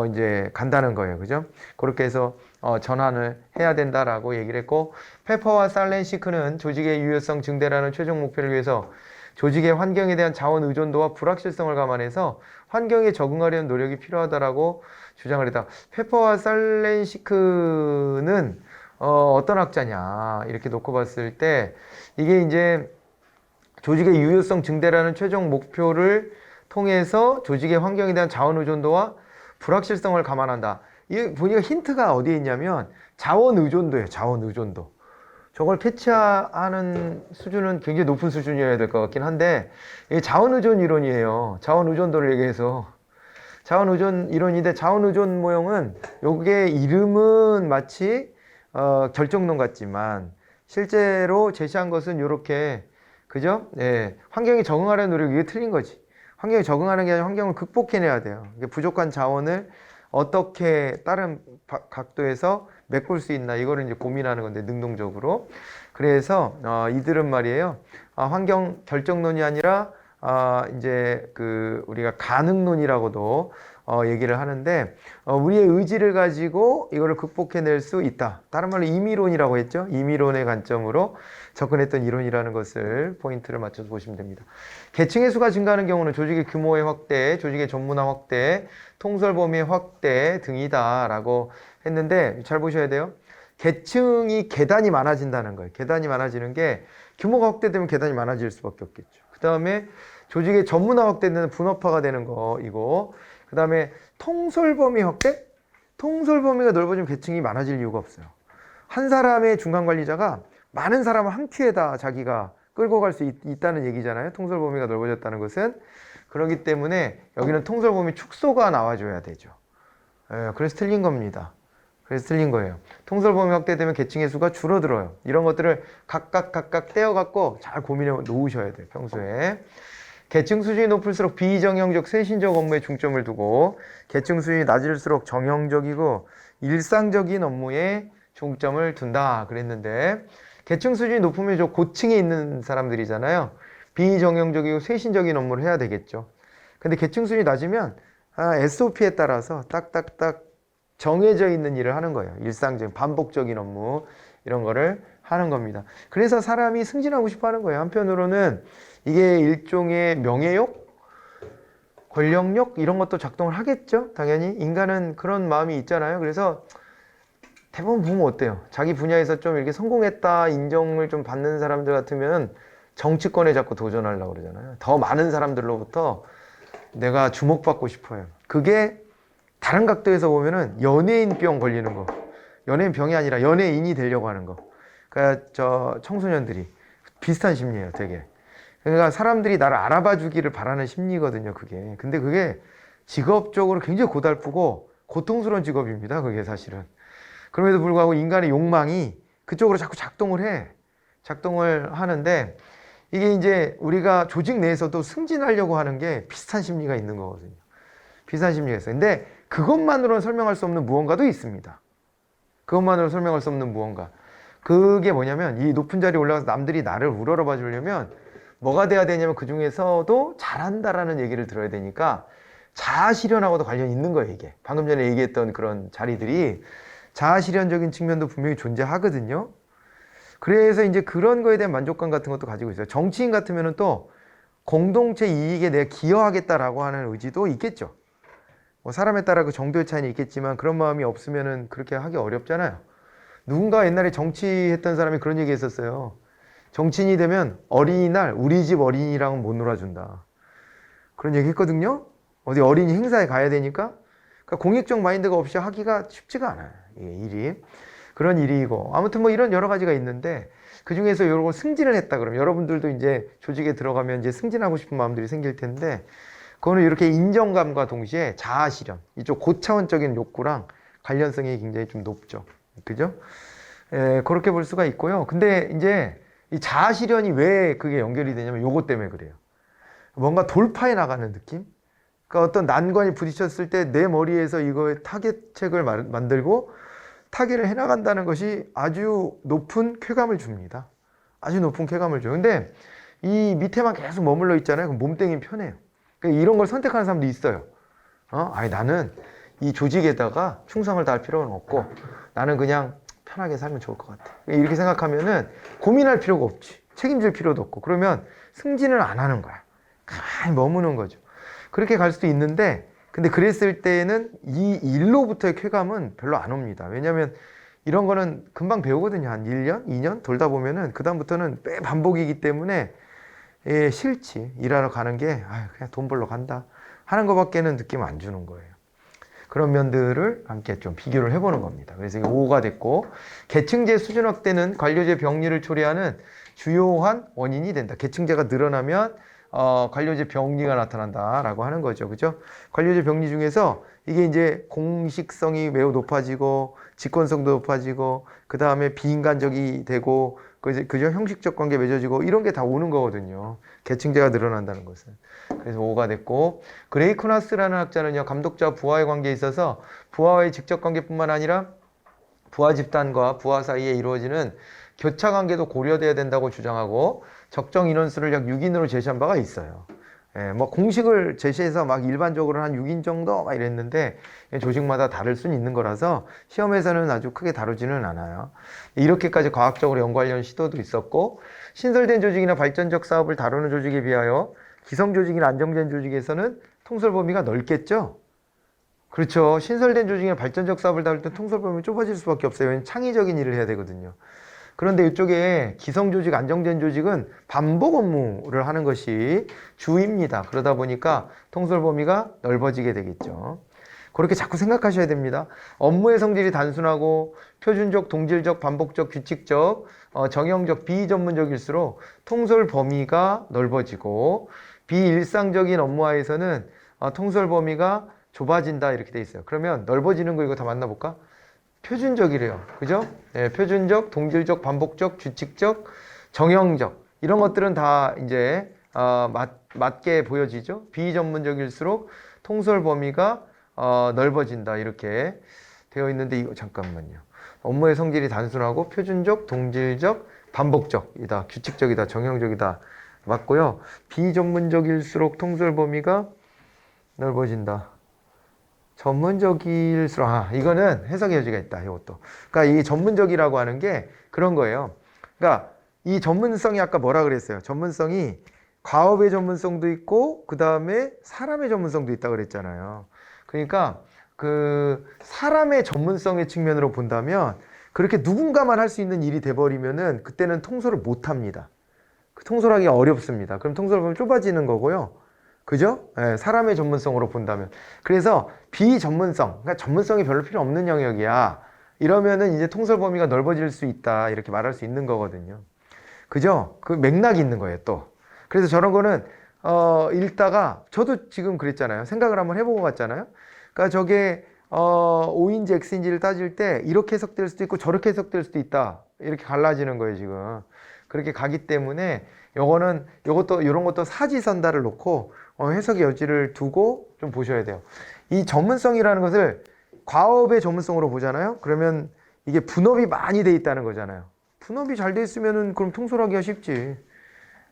이제 간다는 거예요. 그죠? 그렇게 해서 전환을 해야 된다라고 얘기를 했고 페퍼와 살렌시크는 조직의 유효성 증대라는 최종 목표를 위해서 조직의 환경에 대한 자원 의존도와 불확실성을 감안해서 환경에 적응하려는 노력이 필요하다라고 주장을 했다. 페퍼와 살렌시크는 어떤 학자냐 이렇게 놓고 봤을 때 이게 이제 조직의 유효성 증대라는 최종 목표를 통해서 조직의 환경에 대한 자원 의존도와 불확실성을 감안한다. 이 보니까 힌트가 어디에 있냐면 자원 의존도예요. 자원 의존도. 저걸 캐치하는 수준은 굉장히 높은 수준이어야 될 것 같긴 한데 이게 자원 의존 이론이에요. 자원 의존도를 얘기해서 자원 의존 이론인데 자원 의존 모형은 요게 이름은 마치 결정론 같지만 실제로 제시한 것은 요렇게 그죠? 예, 환경에 적응하려는 노력이 이게 틀린 거지. 환경에 적응하는 게 아니라 환경을 극복해내야 돼요. 부족한 자원을 어떻게 다른 각도에서 메꿀 수 있나 이거를 이제 고민하는 건데 능동적으로. 그래서 이들은 말이에요. 환경 결정론이 아니라 이제 그 우리가 가능론이라고도 얘기를 하는데 우리의 의지를 가지고 이거를 극복해낼 수 있다. 다른 말로 임의론이라고 했죠. 임의론의 관점으로 접근했던 이론이라는 것을 포인트를 맞춰서 보시면 됩니다. 계층의 수가 증가하는 경우는 조직의 규모의 확대, 조직의 전문화 확대, 통솔 범위의 확대 등이다라고 했는데 잘 보셔야 돼요. 계층이 계단이 많아진다는 거예요. 계단이 많아지는 게 규모가 확대되면 계단이 많아질 수밖에 없겠죠. 그 다음에 조직의 전문화 확대는 분업화가 되는 거이고 그 다음에 통솔 범위 확대? 통솔 범위가 넓어지면 계층이 많아질 이유가 없어요. 한 사람의 중간 관리자가 많은 사람을 한 큐에다 자기가 끌고 갈 수 있다는 얘기잖아요. 통솔 범위가 넓어졌다는 것은. 그렇기 때문에 여기는 통솔 범위 축소가 나와줘야 되죠. 그래서 틀린 겁니다. 그래서 틀린 거예요. 통솔 범위 확대되면 계층의 수가 줄어들어요. 이런 것들을 각각 떼어갖고 잘 고민해 놓으셔야 돼요. 평소에. 계층 수준이 높을수록 비정형적 세신적 업무에 중점을 두고 계층 수준이 낮을수록 정형적이고 일상적인 업무에 중점을 둔다 그랬는데 계층 수준이 높으면 저 고층에 있는 사람들이잖아요. 비정형적이고 세신적인 업무를 해야 되겠죠. 근데 계층 수준이 낮으면 SOP에 따라서 딱딱딱 정해져 있는 일을 하는 거예요. 일상적인 반복적인 업무 이런 거를 하는 겁니다. 그래서 사람이 승진하고 싶어 하는 거예요. 한편으로는 이게 일종의 명예욕, 권력욕 이런 것도 작동을 하겠죠. 당연히 인간은 그런 마음이 있잖아요. 그래서 대부분 보면 어때요? 자기 분야에서 좀 이렇게 성공했다 인정을 좀 받는 사람들 같으면 정치권에 자꾸 도전하려고 그러잖아요. 더 많은 사람들로부터 내가 주목받고 싶어요. 그게 다른 각도에서 보면은 연예인병 걸리는 거. 연예인 병이 아니라 연예인이 되려고 하는 거. 그러니까 저 청소년들이 비슷한 심리예요, 되게. 그러니까 사람들이 나를 알아봐 주기를 바라는 심리거든요, 그게. 근데 그게 직업적으로 굉장히 고달프고 고통스러운 직업입니다, 그게 사실은. 그럼에도 불구하고 인간의 욕망이 그쪽으로 자꾸 작동을 하는데 이게 이제 우리가 조직 내에서도 승진하려고 하는 게 비슷한 심리가 있는 거거든요. 비슷한 심리가 있어요. 근데 그것만으로는 설명할 수 없는 무언가도 있습니다. 그것만으로 설명할 수 없는 무언가. 그게 뭐냐면 이 높은 자리에 올라가서 남들이 나를 우러러봐 주려면 뭐가 돼야 되냐면 그 중에서도 잘한다라는 얘기를 들어야 되니까 자아실현하고도 관련이 있는 거예요, 이게. 방금 전에 얘기했던 그런 자리들이 자아실현적인 측면도 분명히 존재하거든요. 그래서 이제 그런 거에 대한 만족감 같은 것도 가지고 있어요. 정치인 같으면은 또 공동체 이익에 내가 기여하겠다라고 하는 의지도 있겠죠. 뭐 사람에 따라 그 정도의 차이는 있겠지만 그런 마음이 없으면은 그렇게 하기 어렵잖아요. 누군가 옛날에 정치했던 사람이 그런 얘기 했었어요. 정치인이 되면 어린이날 우리 집 어린이랑은 못 놀아준다. 그런 얘기 했거든요. 어디 어린이 행사에 가야 되니까. 그러니까 공익적 마인드가 없이 하기가 쉽지가 않아요. 이게 일이. 그런 일이고. 아무튼 뭐 이런 여러 가지가 있는데 그 중에서 이런 승진을 했다 그러면 여러분들도 이제 조직에 들어가면 이제 승진하고 싶은 마음들이 생길 텐데 그거는 이렇게 인정감과 동시에 자아실현, 이쪽 고차원적인 욕구랑 관련성이 굉장히 좀 높죠. 그죠? 그렇게 볼 수가 있고요. 근데 이제 이 자아실현이 왜 그게 연결이 되냐면 요것 때문에 그래요. 뭔가 돌파해 나가는 느낌? 그러니까 어떤 난관이 부딪혔을 때 내 머리에서 이거의 타겟책을 만들고 타겟을 해나간다는 것이 아주 높은 쾌감을 줍니다. 아주 높은 쾌감을 줘요. 근데 이 밑에만 계속 머물러 있잖아요. 그럼 몸땡이 편해요. 그러니까 이런 걸 선택하는 사람도 있어요. 아니 나는 이 조직에다가 충성을 다할 필요는 없고 나는 그냥 편하게 살면 좋을 것 같아. 이렇게 생각하면은 고민할 필요가 없지. 책임질 필요도 없고 그러면 승진을 안 하는 거야. 가만히 머무는 거죠. 그렇게 갈 수도 있는데 근데 그랬을 때는 이 일로부터의 쾌감은 별로 안 옵니다. 왜냐하면 이런 거는 금방 배우거든요. 한 1년, 2년 돌다 보면은 그다음부터는 매 반복이기 때문에 싫지. 일하러 가는 게 그냥 돈 벌러 간다 하는 것밖에는 느낌 안 주는 거예요. 그런 면들을 함께 좀 비교를 해보는 겁니다. 그래서 이게 5가 됐고 계층제 수준 확대는 관료제 병리를 초래하는 주요한 원인이 된다. 계층제가 늘어나면 관료제 병리가 나타난다라고 하는 거죠. 그죠? 관료제 병리 중에서 이게 이제 공식성이 매우 높아지고 직권성도 높아지고 그 다음에 비인간적이 되고 그죠? 형식적 관계 맺어지고 이런 게 다 오는 거거든요. 계층제가 늘어난다는 것은. 그래서 5가 됐고 그레이쿠나스라는 학자는요. 감독자와 부하의 관계에 있어서 부하와의 직접 관계뿐만 아니라 부하 집단과 부하 사이에 이루어지는 교차 관계도 고려돼야 된다고 주장하고 적정 인원수를 약 6인으로 제시한 바가 있어요. 뭐 공식을 제시해서 막 일반적으로 한 6인 정도 막 이랬는데 조직마다 다를 수는 있는 거라서 시험에서는 아주 크게 다루지는 않아요. 이렇게까지 과학적으로 연관련 시도도 있었고 신설된 조직이나 발전적 사업을 다루는 조직에 비하여 기성 조직이나 안정된 조직에서는 통솔 범위가 넓겠죠. 그렇죠. 신설된 조직이나 발전적 사업을 다룰 때 통솔 범위가 좁아질 수밖에 없어요. 왜냐하면 창의적인 일을 해야 되거든요. 그런데 이쪽에 기성조직, 안정된 조직은 반복 업무를 하는 것이 주입니다. 그러다 보니까 통솔 범위가 넓어지게 되겠죠. 그렇게 자꾸 생각하셔야 됩니다. 업무의 성질이 단순하고 표준적, 동질적, 반복적, 규칙적, 정형적, 비전문적일수록 통솔 범위가 넓어지고 비일상적인 업무하에서는 통솔 범위가 좁아진다 이렇게 돼 있어요. 그러면 넓어지는 거 이거 다 만나볼까? 표준적이래요. 그죠? 표준적, 동질적, 반복적, 규칙적, 정형적 이런 것들은 다 이제 맞게 보여지죠. 비전문적일수록 통솔 범위가 넓어진다 이렇게 되어 있는데 이거 잠깐만요. 업무의 성질이 단순하고 표준적, 동질적, 반복적이다, 규칙적이다, 정형적이다 맞고요. 비전문적일수록 통솔 범위가 넓어진다. 전문적일수록 이거는 해석의 여지가 있다. 이것도. 그러니까 이 전문적이라고 하는 게 그런 거예요. 그러니까 이 전문성이 아까 뭐라 그랬어요? 전문성이 과업의 전문성도 있고 그 다음에 사람의 전문성도 있다 그랬잖아요. 그러니까 그 사람의 전문성의 측면으로 본다면 그렇게 누군가만 할 수 있는 일이 돼버리면은 그때는 통솔을 못 합니다. 통솔하기가 어렵습니다. 그럼 통솔하면 좁아지는 거고요. 그죠? 사람의 전문성으로 본다면. 그래서 비전문성, 그러니까 전문성이 별로 필요 없는 영역이야. 이러면은 이제 통솔 범위가 넓어질 수 있다. 이렇게 말할 수 있는 거거든요. 그죠? 그 맥락이 있는 거예요, 또. 그래서 저런 거는, 읽다가, 저도 지금 그랬잖아요. 생각을 한번 해보고 갔잖아요. 그러니까 저게, O인지 X인지를 따질 때 이렇게 해석될 수도 있고 저렇게 해석될 수도 있다. 이렇게 갈라지는 거예요, 지금. 그렇게 가기 때문에 이런 것도 사지선다를 놓고 해석의 여지를 두고 좀 보셔야 돼요. 이 전문성이라는 것을 과업의 전문성으로 보잖아요. 그러면 이게 분업이 많이 돼 있다는 거잖아요. 분업이 잘 돼 있으면은 그럼 통솔하기가 쉽지.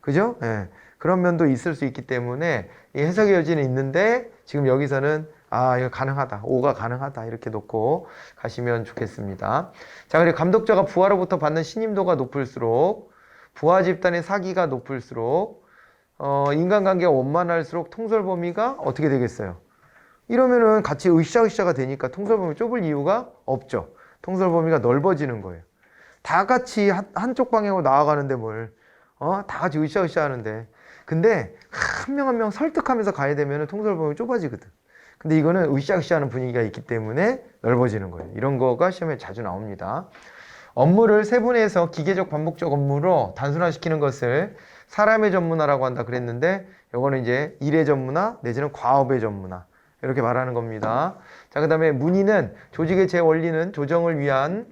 그죠? 예. 그런 면도 있을 수 있기 때문에 이 해석의 여지는 있는데 지금 여기서는 이거 가능하다. O가 가능하다. 이렇게 놓고 가시면 좋겠습니다. 자, 그리고 감독자가 부하로부터 받는 신임도가 높을수록 부하 집단의 사기가 높을수록 인간관계가 원만할수록 통솔 범위가 어떻게 되겠어요? 이러면은 같이 으쌰으쌰가 되니까 통솔 범위 좁을 이유가 없죠. 통솔 범위가 넓어지는 거예요. 다 같이 한쪽 방향으로 나아가는데 다 같이 으쌰으쌰 하는데. 근데 한 명 한 명 설득하면서 가야 되면 통솔 범위 좁아지거든. 근데 이거는 으쌰으쌰 하는 분위기가 있기 때문에 넓어지는 거예요. 이런 거가 시험에 자주 나옵니다. 업무를 세분해서 기계적 반복적 업무로 단순화시키는 것을 사람의 전문화라고 한다 그랬는데 요거는 이제 일의 전문화 내지는 과업의 전문화 이렇게 말하는 겁니다. 자, 그 다음에 문의는 조직의 제 원리는 조정을 위한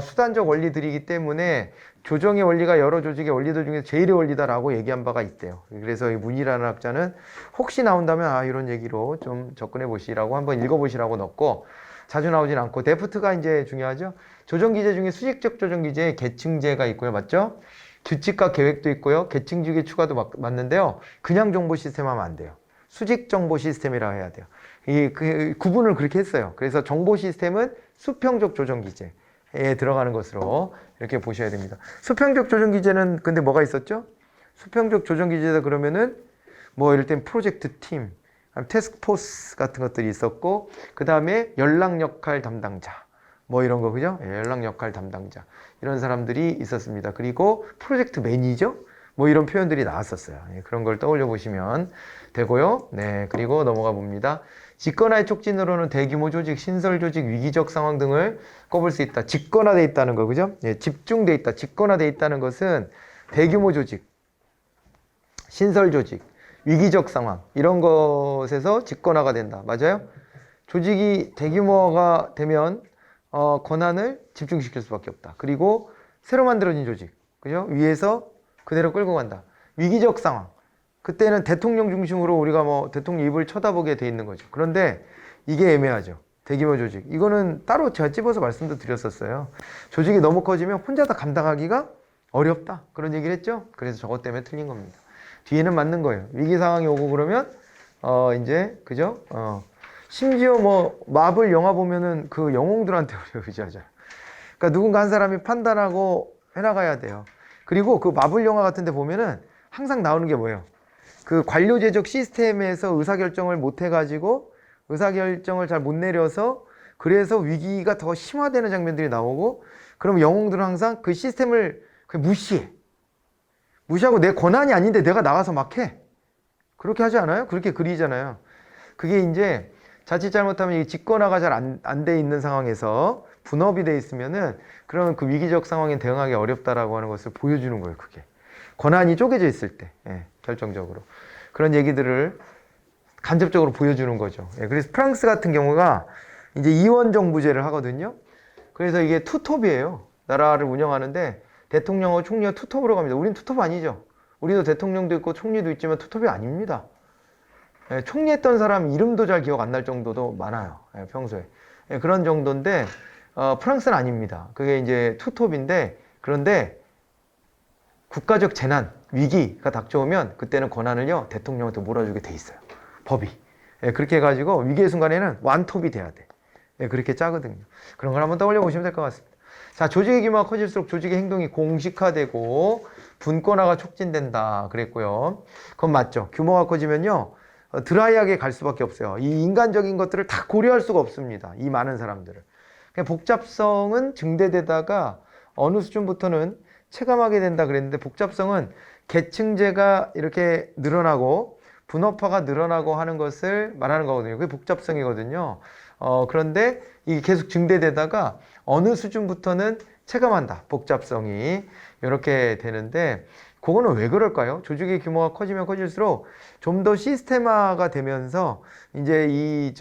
수단적 원리들이기 때문에 조정의 원리가 여러 조직의 원리들 중에서 제일의 원리다라고 얘기한 바가 있대요. 그래서 이 문의라는 학자는 혹시 나온다면 이런 얘기로 좀 접근해 보시라고 한번 읽어보시라고 넣고 자주 나오진 않고 데프트가 이제 중요하죠. 조정기제 중에 수직적 조정기제에 계층제가 있고요. 맞죠? 규칙과 계획도 있고요. 계층주기 추가도 맞는데요. 그냥 정보 시스템 하면 안 돼요. 수직 정보 시스템이라고 해야 돼요. 구분을 그렇게 했어요. 그래서 정보 시스템은 수평적 조정기제에 들어가는 것으로 이렇게 보셔야 됩니다. 수평적 조정기제는 근데 뭐가 있었죠? 수평적 조정기제다 그러면은 이럴 땐 프로젝트 팀, 태스크포스 같은 것들이 있었고 그 다음에 연락 역할 담당자 이런 거 그죠? 연락 역할 담당자 이런 사람들이 있었습니다. 그리고 프로젝트 매니저 이런 표현들이 나왔었어요. 그런 걸 떠올려 보시면 되고요. 네, 그리고 넘어가 봅니다. 집권화의 촉진으로는 대규모 조직, 신설 조직, 위기적 상황 등을 꼽을 수 있다. 집권화돼 있다는 거 그죠? 집중돼 있다. 집권화돼 있다는 것은 대규모 조직, 신설 조직, 위기적 상황 이런 것에서 집권화가 된다. 맞아요? 조직이 대규모가 되면 권한을 집중시킬 수밖에 없다. 그리고 새로 만들어진 조직, 그죠? 위에서 그대로 끌고 간다. 위기적 상황. 그때는 대통령 중심으로 우리가 대통령 입을 쳐다보게 돼 있는 거죠. 그런데 이게 애매하죠. 대규모 조직. 이거는 따로 제가 찝어서 말씀도 드렸었어요. 조직이 너무 커지면 혼자 다 감당하기가 어렵다. 그런 얘기를 했죠. 그래서 저것 때문에 틀린 겁니다. 뒤에는 맞는 거예요. 위기 상황이 오고 그러면 이제 그죠? 심지어 마블 영화 보면은 그 영웅들한테 우리가 의지하잖아요. 그러니까 누군가 한 사람이 판단하고 해나가야 돼요. 그리고 그 마블 영화 같은 데 보면은 항상 나오는 게 뭐예요? 그 관료제적 시스템에서 의사결정을 못 해가지고 의사결정을 잘 못 내려서 그래서 위기가 더 심화되는 장면들이 나오고 그럼 영웅들은 항상 그 시스템을 무시해. 무시하고 내 권한이 아닌데 내가 나가서 막 해. 그렇게 하지 않아요? 그렇게 그리잖아요. 그게 이제 자칫 잘못하면 이 집권화가 잘 안 돼 있는 상황에서 분업이 돼 있으면은 그러면 그 위기적 상황에 대응하기 어렵다라고 하는 것을 보여주는 거예요. 그게 권한이 쪼개져 있을 때 결정적으로 그런 얘기들을 간접적으로 보여주는 거죠. 그래서 프랑스 같은 경우가 이제 이원정부제를 하거든요. 그래서 이게 투톱이에요. 나라를 운영하는데 대통령하고 총리가 투톱으로 갑니다. 우린 투톱 아니죠. 우리도 대통령도 있고 총리도 있지만 투톱이 아닙니다. 총리 했던 사람 이름도 잘 기억 안 날 정도도 많아요. 평소에. 그런 정도인데 프랑스는 아닙니다. 그게 이제 투톱인데 그런데 국가적 재난, 위기가 닥쳐오면 그때는 권한을요 대통령한테 몰아주게 돼 있어요. 법이. 그렇게 해가지고 위기의 순간에는 완톱이 돼야 돼. 그렇게 짜거든요. 그런 걸 한번 떠올려 보시면 될 것 같습니다. 자, 조직의 규모가 커질수록 조직의 행동이 공식화되고 분권화가 촉진된다 그랬고요. 그건 맞죠. 규모가 커지면요 드라이하게 갈 수밖에 없어요. 이 인간적인 것들을 다 고려할 수가 없습니다. 이 많은 사람들을. 그냥 복잡성은 증대되다가 어느 수준부터는 체감하게 된다 그랬는데 복잡성은 계층제가 이렇게 늘어나고 분업화가 늘어나고 하는 것을 말하는 거거든요. 그게 복잡성이거든요. 그런데 이게 계속 증대되다가 어느 수준부터는 체감한다. 복잡성이 이렇게 되는데 그거는 왜 그럴까요? 조직의 규모가 커지면 커질수록 좀 더 시스템화가 되면서 이제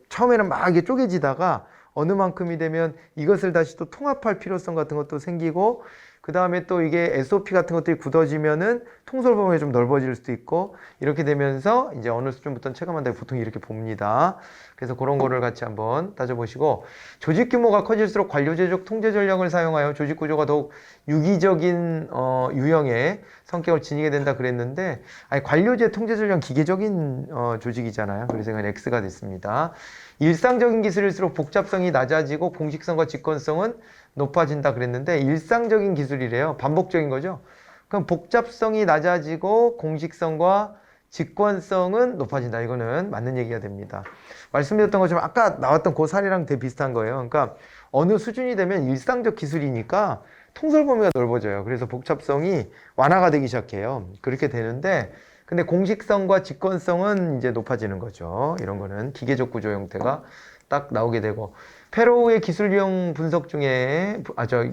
처음에는 막 이게 쪼개지다가 어느 만큼이 되면 이것을 다시 또 통합할 필요성 같은 것도 생기고, 그 다음에 또 이게 SOP 같은 것들이 굳어지면은 통솔 범위가 좀 넓어질 수도 있고, 이렇게 되면서 이제 어느 수준부터는 체감한다, 보통 이렇게 봅니다. 그래서 그런 거를 같이 한번 따져보시고, 조직 규모가 커질수록 관료제적 통제 전략을 사용하여 조직 구조가 더욱 유기적인 유형의 성격을 지니게 된다 그랬는데, 아니 관료제 통제 전략은 기계적인 조직이잖아요. 그래서 이건 X가 됐습니다. 일상적인 기술일수록 복잡성이 낮아지고 공식성과 직권성은 높아진다 그랬는데, 일상적인 기술이래요. 반복적인 거죠. 그럼 복잡성이 낮아지고 공식성과 직권성은 높아진다. 이거는 맞는 얘기가 됩니다. 말씀드렸던 것처럼 아까 나왔던 그 사례랑 되게 비슷한 거예요. 그러니까 어느 수준이 되면 일상적 기술이니까 통솔 범위가 넓어져요. 그래서 복잡성이 완화가 되기 시작해요. 그렇게 되는데, 근데 공식성과 직권성은 이제 높아지는 거죠. 이런 거는 기계적 구조 형태가 딱 나오게 되고, 페로우의 기술 유형 분석 중에,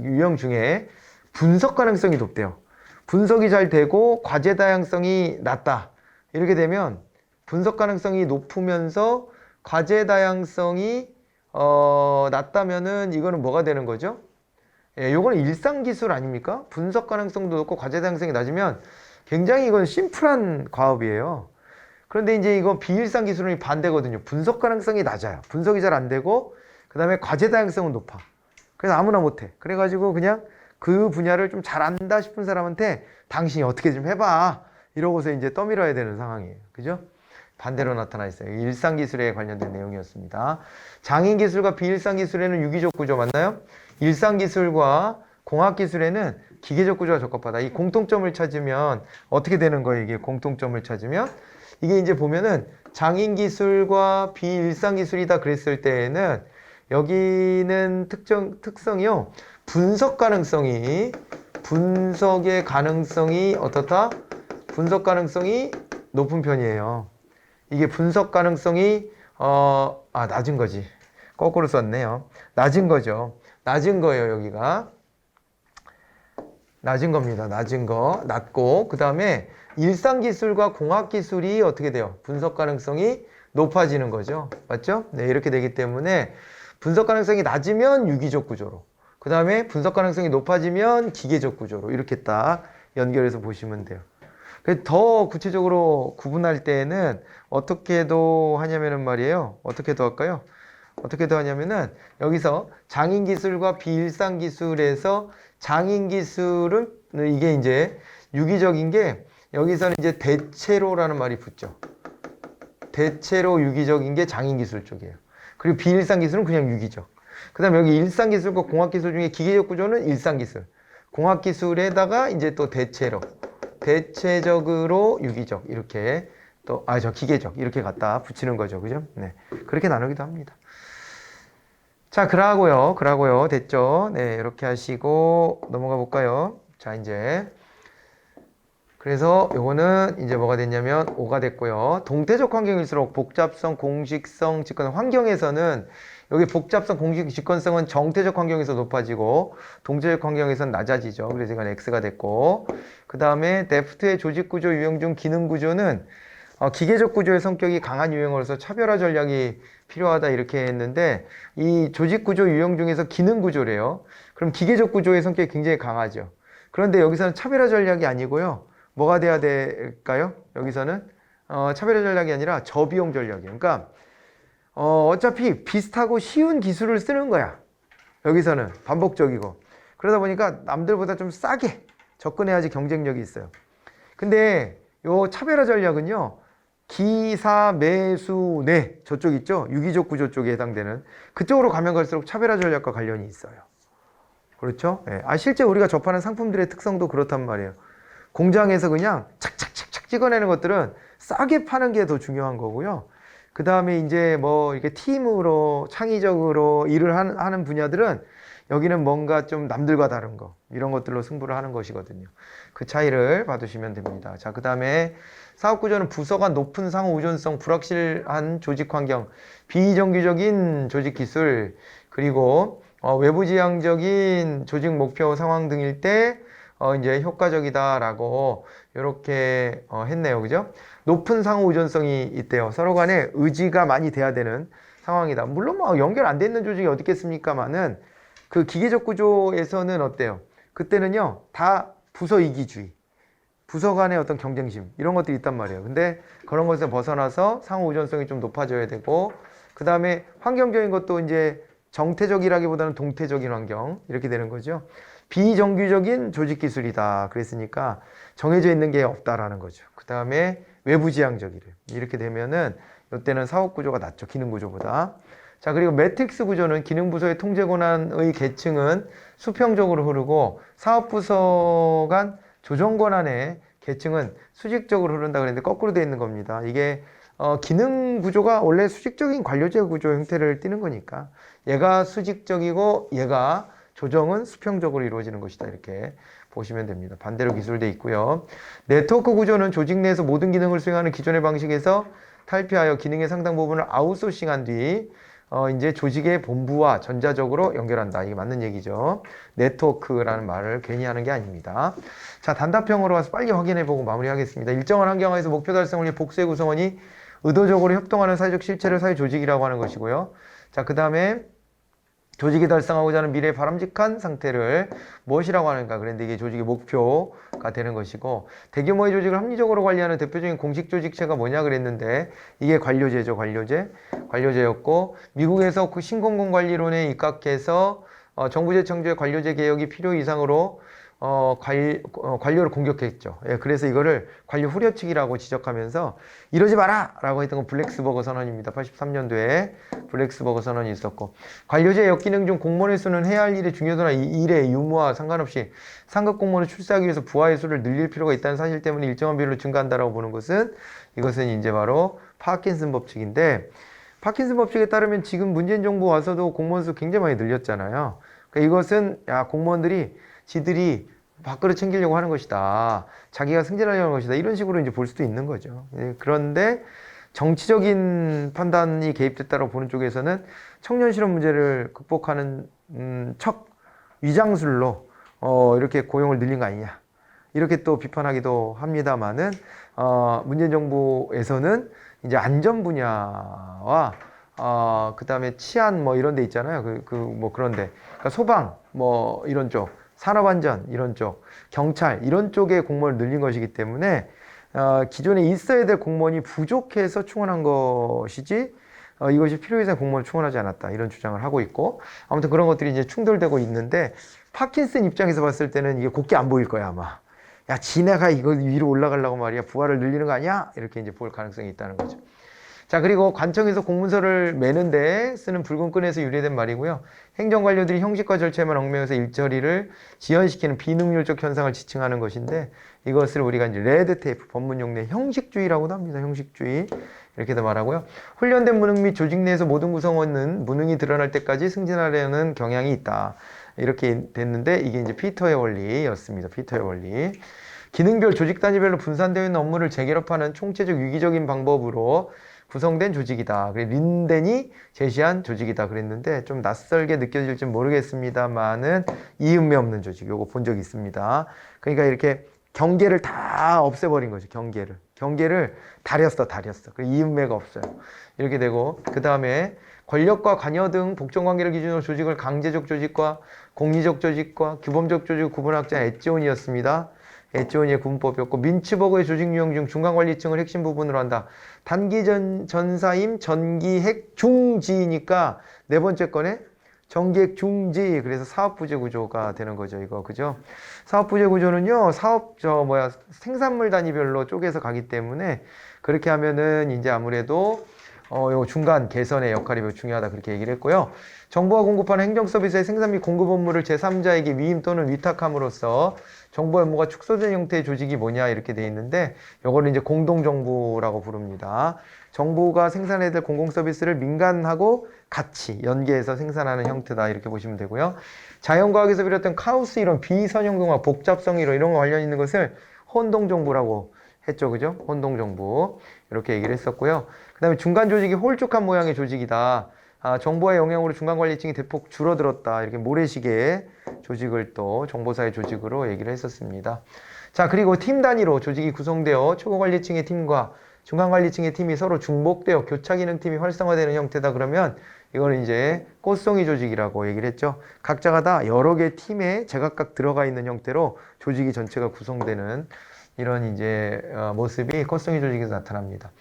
유형 중에 분석 가능성이 높대요. 분석이 잘 되고 과제 다양성이 낮다. 이렇게 되면 분석 가능성이 높으면서 과제 다양성이 낮다면은 이거는 뭐가 되는 거죠? 예, 요거는 일상 기술 아닙니까? 분석 가능성도 높고 과제 다양성이 낮으면 굉장히 이건 심플한 과업이에요. 그런데 이제 이거 비일상 기술은 반대거든요. 분석 가능성이 낮아요. 분석이 잘 안 되고, 그 다음에 과제 다양성은 높아. 그래서 아무나 못해. 그래가지고 그냥 그 분야를 좀 잘 안다 싶은 사람한테 당신이 어떻게 좀 해봐, 이러고서 이제 떠밀어야 되는 상황이에요. 그죠? 반대로 나타나 있어요. 일상 기술에 관련된 내용이었습니다. 장인 기술과 비일상 기술에는 유기적 구조 맞나요? 일상 기술과 공학 기술에는 기계적 구조가 적합하다. 이 공통점을 찾으면 어떻게 되는 거예요? 이게 공통점을 찾으면 이게 이제 보면은 장인 기술과 비일상 기술이다 그랬을 때에는 여기는 특성이요. 분석의 가능성이 어떻다? 분석 가능성이 높은 편이에요. 이게 분석 가능성이 낮은 거지. 거꾸로 썼네요. 낮은 거죠. 낮은 거예요, 여기가. 낮은 겁니다. 낮고, 그 다음에 일상기술과 공학기술이 어떻게 돼요? 분석 가능성이 높아지는 거죠. 맞죠? 네, 이렇게 되기 때문에 분석 가능성이 낮으면 유기적 구조로, 그 다음에 분석 가능성이 높아지면 기계적 구조로, 이렇게 딱 연결해서 보시면 돼요. 더 구체적으로 구분할 때에는 어떻게도 하냐면은 말이에요. 어떻게도 할까요? 어떻게도 하냐면은 여기서 장인 기술과 비일상 기술에서 장인 기술은 이게 이제 유기적인 게, 여기서는 이제 대체로라는 말이 붙죠. 대체로 유기적인 게 장인 기술 쪽이에요. 그리고 비일상 기술은 그냥 유기적. 그 다음에 여기 일상 기술과 공학 기술 중에 기계적 구조는 일상 기술. 공학 기술에다가 이제 또 대체적으로 유기적, 이렇게 또 기계적, 이렇게 갖다 붙이는 거죠. 그죠? 네. 그렇게 나누기도 합니다. 자, 그러고요. 됐죠? 네, 이렇게 하시고 넘어가 볼까요? 자, 이제 그래서 요거는 이제 뭐가 됐냐면 5가 됐고요. 동태적 환경일수록 복잡성, 공식성, 직권, 환경에서는 여기 복잡성, 공식, 직권성은 정태적 환경에서 높아지고 동태적 환경에서는 낮아지죠. 그래서 이건 X가 됐고, 그 다음에 데프트의 조직 구조 유형 중 기능 구조는 기계적 구조의 성격이 강한 유형으로서 차별화 전략이 필요하다, 이렇게 했는데, 이 조직 구조 유형 중에서 기능 구조래요. 그럼 기계적 구조의 성격이 굉장히 강하죠. 그런데 여기서는 차별화 전략이 아니고요. 뭐가 돼야 될까요? 여기서는 차별화 전략이 아니라 저비용 전략이에요. 그러니까 어차피 비슷하고 쉬운 기술을 쓰는 거야. 여기서는 반복적이고. 그러다 보니까 남들보다 좀 싸게 접근해야지 경쟁력이 있어요. 근데 요 차별화 전략은요, 기사, 매수, 내 저쪽 있죠? 유기적 구조 쪽에 해당되는 그쪽으로 가면 갈수록 차별화 전략과 관련이 있어요. 그렇죠? 네. 실제 우리가 접하는 상품들의 특성도 그렇단 말이에요. 공장에서 그냥 착착착착 찍어내는 것들은 싸게 파는 게 더 중요한 거고요. 그 다음에 이제 뭐 이렇게 팀으로 창의적으로 일을 하는 분야들은 여기는 뭔가 좀 남들과 다른 거, 이런 것들로 승부를 하는 것이거든요. 그 차이를 봐두시면 됩니다. 자, 그 다음에 사업구조는 부서 간 높은 상호 의존성, 불확실한 조직 환경, 비정규적인 조직 기술, 그리고 외부 지향적인 조직 목표 상황 등일 때 이제 효과적이다라고 이렇게 했네요. 그죠? 높은 상호 의존성이 있대요. 서로 간에 의지가 많이 돼야 되는 상황이다. 물론 뭐 연결 안 돼 있는 조직이 어디 있겠습니까만은 그 기계적 구조에서는 어때요? 그때는요, 다 부서 이기주의, 부서 간의 어떤 경쟁심 이런 것들이 있단 말이에요. 근데 그런 것에서 벗어나서 상호 의존성이 좀 높아져야 되고, 그 다음에 환경적인 것도 이제 정태적이라기보다는 동태적인 환경 이렇게 되는 거죠. 비정규적인 조직 기술이다 그랬으니까 정해져 있는 게 없다라는 거죠. 그 다음에 외부지향적이래. 이렇게 되면은 이때는 사업 구조가 낮죠. 기능 구조보다. 자, 그리고 매트릭스 구조는 기능 부서의 통제 권한의 계층은 수평적으로 흐르고 사업 부서 간 조정 권한의 계층은 수직적으로 흐른다 그랬는데 거꾸로 되어 있는 겁니다. 이게 기능 구조가 원래 수직적인 관료제 구조 형태를 띠는 거니까 얘가 수직적이고 얘가 조정은 수평적으로 이루어지는 것이다. 이렇게 보시면 됩니다. 반대로 기술되어 있고요. 네트워크 구조는 조직 내에서 모든 기능을 수행하는 기존의 방식에서 탈피하여 기능의 상당 부분을 아웃소싱한 뒤 이제 조직의 본부와 전자적으로 연결한다. 이게 맞는 얘기죠. 네트워크라는 말을 괜히 하는 게 아닙니다. 자, 단답형으로 와서 빨리 확인해보고 마무리하겠습니다. 일정한 환경하에서 목표 달성을 위해 복수의 구성원이 의도적으로 협동하는 사회적 실체를 사회 조직이라고 하는 것이고요. 자, 그 다음에 조직이 달성하고자 하는 미래의 바람직한 상태를 무엇이라고 하는가 그랬는데 이게 조직의 목표가 되는 것이고, 대규모의 조직을 합리적으로 관리하는 대표적인 공식 조직체가 뭐냐 그랬는데 이게 관료제죠. 관료제였고, 미국에서 그 신공공관리론에 입각해서 정부제 창조의 관료제 개혁이 필요 이상으로 관료를 공격했죠. 예, 그래서 이거를 관료 후려치기라고 지적하면서 이러지 마라! 라고 했던 건 블랙스버거 선언입니다. 83년도에 블랙스버거 선언이 있었고, 관료제 역기능 중 공무원의 수는 해야 할 일의 중요도나 일의 유무와 상관없이 상급 공무원을 출세하기 위해서 부하의 수를 늘릴 필요가 있다는 사실 때문에 일정한 비율로 증가한다라고 보는 것은, 이것은 이제 바로 파킨슨 법칙인데, 파킨슨 법칙에 따르면 지금 문재인 정부 와서도 공무원 수 굉장히 많이 늘렸잖아요. 그러니까 이것은 지들이 밥그릇 챙기려고 하는 것이다. 자기가 승진하려는 것이다. 이런 식으로 이제 볼 수도 있는 거죠. 그런데 정치적인 판단이 개입됐다고 보는 쪽에서는 청년 실업 문제를 극복하는 척 위장술로 이렇게 고용을 늘린 거 아니냐. 이렇게 또 비판하기도 합니다만은 문재인 정부에서는 이제 안전 분야와 그 다음에 치안 뭐 이런 데 있잖아요. 뭐 그런데. 그러니까 소방 뭐 이런 쪽. 산업안전 이런 쪽, 경찰 이런 쪽에 공무원을 늘린 것이기 때문에 기존에 있어야 될 공무원이 부족해서 충원한 것이지 이것이 필요 이상 공무원을 충원하지 않았다 이런 주장을 하고 있고, 아무튼 그런 것들이 이제 충돌되고 있는데 파킨슨 입장에서 봤을 때는 이게 곱게 안 보일 거야 아마. 야, 지네가 이거 위로 올라가려고 말이야 부하를 늘리는 거 아니야? 이렇게 이제 볼 가능성이 있다는 거죠. 자, 그리고 관청에서 공문서를 매는데 쓰는 붉은 끈에서 유래된 말이고요. 행정관료들이 형식과 절차에만 얽매여서 일처리를 지연시키는 비능률적 현상을 지칭하는 것인데, 이것을 우리가 이제 레드테이프, 법문 용례 형식주의라고도 합니다. 형식주의. 이렇게도 말하고요. 훈련된 무능 및 조직 내에서 모든 구성원은 무능이 드러날 때까지 승진하려는 경향이 있다. 이렇게 됐는데 이게 이제 피터의 원리였습니다. 피터의 원리. 기능별 조직 단위별로 분산되어 있는 업무를 재결합하는 총체적 유기적인 방법으로 구성된 조직이다. 그래 린덴이 제시한 조직이다 그랬는데 좀 낯설게 느껴질지 모르겠습니다만은 이음매 없는 조직 요거 본 적 있습니다. 그러니까 이렇게 경계를 다 없애버린 거죠. 경계를 다렸어. 그래 이음매가 없어요. 이렇게 되고, 그 다음에 권력과 관여 등 복종관계를 기준으로 조직을 강제적 조직과 공리적 조직과 규범적 조직을 구분한 학자는 엣지온이었습니다. 엣지온의 구분법이었고, 민츠버그의 조직 유형 중 중간관리층을 핵심 부분으로 한다. 단기 전사임 전기핵 중지니까 네 번째 거네. 전기핵 중지. 그래서 사업부재 구조가 되는 거죠. 이거 그죠? 사업부재 구조는요. 생산물 단위별로 쪼개서 가기 때문에 그렇게 하면은 이제 아무래도 요 중간 개선의 역할이 매우 중요하다 그렇게 얘기를 했고요. 정부가 공급하는 행정 서비스의 생산 및 공급 업무를 제3자에게 위임 또는 위탁함으로써 정부 업무가 축소된 형태의 조직이 뭐냐 이렇게 돼 있는데, 요거를 이제 공동정부라고 부릅니다. 정부가 생산해야 될 공공 서비스를 민간하고 같이 연계해서 생산하는 형태다 이렇게 보시면 되고요. 자연과학에서 비롯된 카오스 이론, 비선형공학, 복잡성 이론 이런 거 관련 있는 것을 혼동정부라고 했죠. 그죠? 혼동정부. 이렇게 얘기를 했었고요. 그 다음에 중간 조직이 홀쭉한 모양의 조직이다. 정부의 영향으로 중간관리층이 대폭 줄어들었다. 이렇게 모래시계 조직을 또 정보사회 조직으로 얘기를 했었습니다. 자, 그리고 팀 단위로 조직이 구성되어 최고관리층의 팀과 중간관리층의 팀이 서로 중복되어 교차기능 팀이 활성화되는 형태다. 그러면 이거는 이제 꽃송이 조직이라고 얘기를 했죠. 각자가 다 여러 개의 팀에 제각각 들어가 있는 형태로 조직이 전체가 구성되는 이런 이제 모습이 꽃송이 조직에서 나타납니다.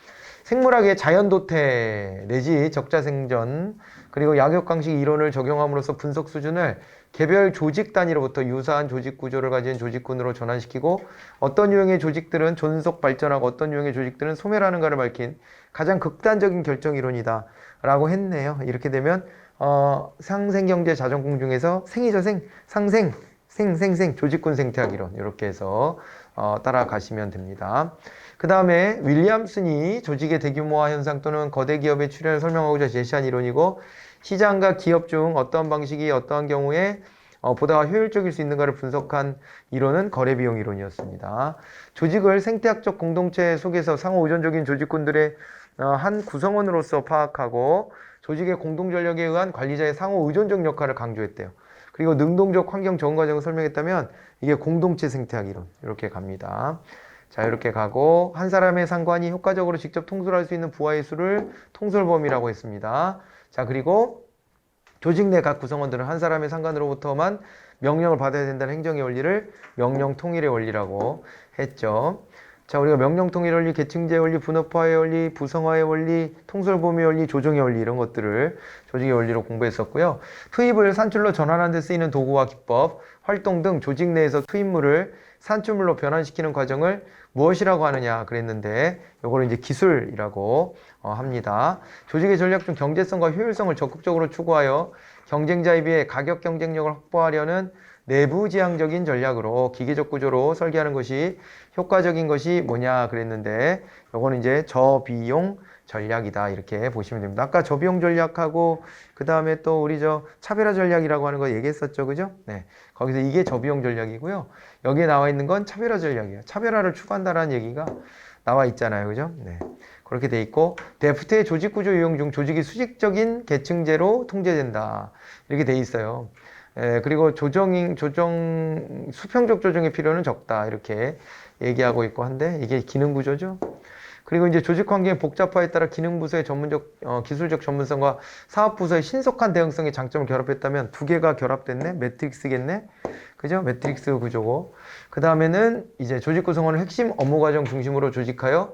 생물학의 자연도태 내지 적자생존 그리고 약육강식 이론을 적용함으로써 분석 수준을 개별 조직 단위로부터 유사한 조직 구조를 가진 조직군으로 전환시키고 어떤 유형의 조직들은 존속 발전하고 어떤 유형의 조직들은 소멸하는가를 밝힌 가장 극단적인 결정 이론이다 라고 했네요. 이렇게 되면 상생경제 자전공 중에서 생이죠. 상생, 조직군 생태학 이론 이렇게 해서 따라가시면 됩니다. 그 다음에 윌리엄슨이 조직의 대규모화 현상 또는 거대 기업의 출현을 설명하고자 제시한 이론이고 시장과 기업 중 어떠한 방식이 어떠한 경우에 보다 효율적일 수 있는가를 분석한 이론은 거래비용 이론이었습니다. 조직을 생태학적 공동체 속에서 상호 의존적인 조직군들의 한 구성원으로서 파악하고 조직의 공동전력에 의한 관리자의 상호 의존적 역할을 강조했대요. 그리고 능동적 환경 적응 과정을 설명했다면 이게 공동체 생태학 이론 이렇게 갑니다. 자, 이렇게 가고 한 사람의 상관이 효과적으로 직접 통솔할 수 있는 부하의 수를 통솔범위라고 했습니다. 자, 그리고 조직 내 각 구성원들은 한 사람의 상관으로부터만 명령을 받아야 된다는 행정의 원리를 명령 통일의 원리라고 했죠. 자, 우리가 명령 통일의 원리, 계층제의 원리, 분업화의 원리, 부성화의 원리, 통솔범위의 원리, 조정의 원리 이런 것들을 조직의 원리로 공부했었고요. 투입을 산출로 전환하는 데 쓰이는 도구와 기법, 활동 등 조직 내에서 투입물을 산출물로 변환시키는 과정을 무엇이라고 하느냐 그랬는데 요거를 이제 기술이라고 합니다. 조직의 전략 중 경제성과 효율성을 적극적으로 추구하여 경쟁자에 비해 가격 경쟁력을 확보하려는 내부지향적인 전략으로 기계적 구조로 설계하는 것이 효과적인 것이 뭐냐 그랬는데 요거는 이제 저비용 전략이다 이렇게 보시면 됩니다. 아까 저비용 전략하고 그 다음에 또 우리 차별화 전략이라고 하는 거 얘기했었죠, 그죠? 네, 거기서 이게 저비용 전략이고요. 여기에 나와 있는 건 차별화 전략이에요. 차별화를 추구한다라는 얘기가 나와 있잖아요, 그죠? 네, 그렇게 돼 있고 데프트의 조직 구조 유형 중 조직이 수직적인 계층제로 통제된다 이렇게 돼 있어요. 그리고 수평적 조정의 필요는 적다 이렇게 얘기하고 있고 한데 이게 기능 구조죠. 그리고 이제 조직 환경의 복잡화에 따라 기능 부서의 기술적 전문성과 사업 부서의 신속한 대응성의 장점을 결합했다면 두 개가 결합됐네? 매트릭스겠네? 그죠? 매트릭스 구조고. 그 다음에는 이제 조직 구성원을 핵심 업무 과정 중심으로 조직하여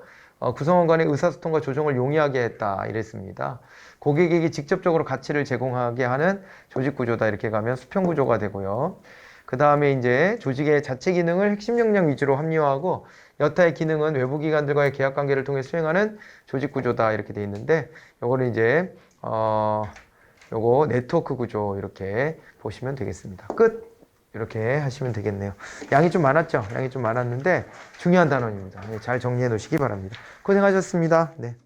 구성원 간의 의사소통과 조정을 용이하게 했다 이랬습니다. 고객에게 직접적으로 가치를 제공하게 하는 조직 구조다 이렇게 가면 수평 구조가 되고요. 그 다음에 이제 조직의 자체 기능을 핵심 역량 위주로 합리화하고 여타의 기능은 외부 기관들과의 계약 관계를 통해 수행하는 조직 구조다 이렇게 돼 있는데 요거는 이제 요거 네트워크 구조 이렇게 보시면 되겠습니다. 끝. 이렇게 하시면 되겠네요. 양이 좀 많았죠? 양이 좀 많았는데 중요한 단원입니다. 잘 정리해 놓으시기 바랍니다. 고생하셨습니다. 네.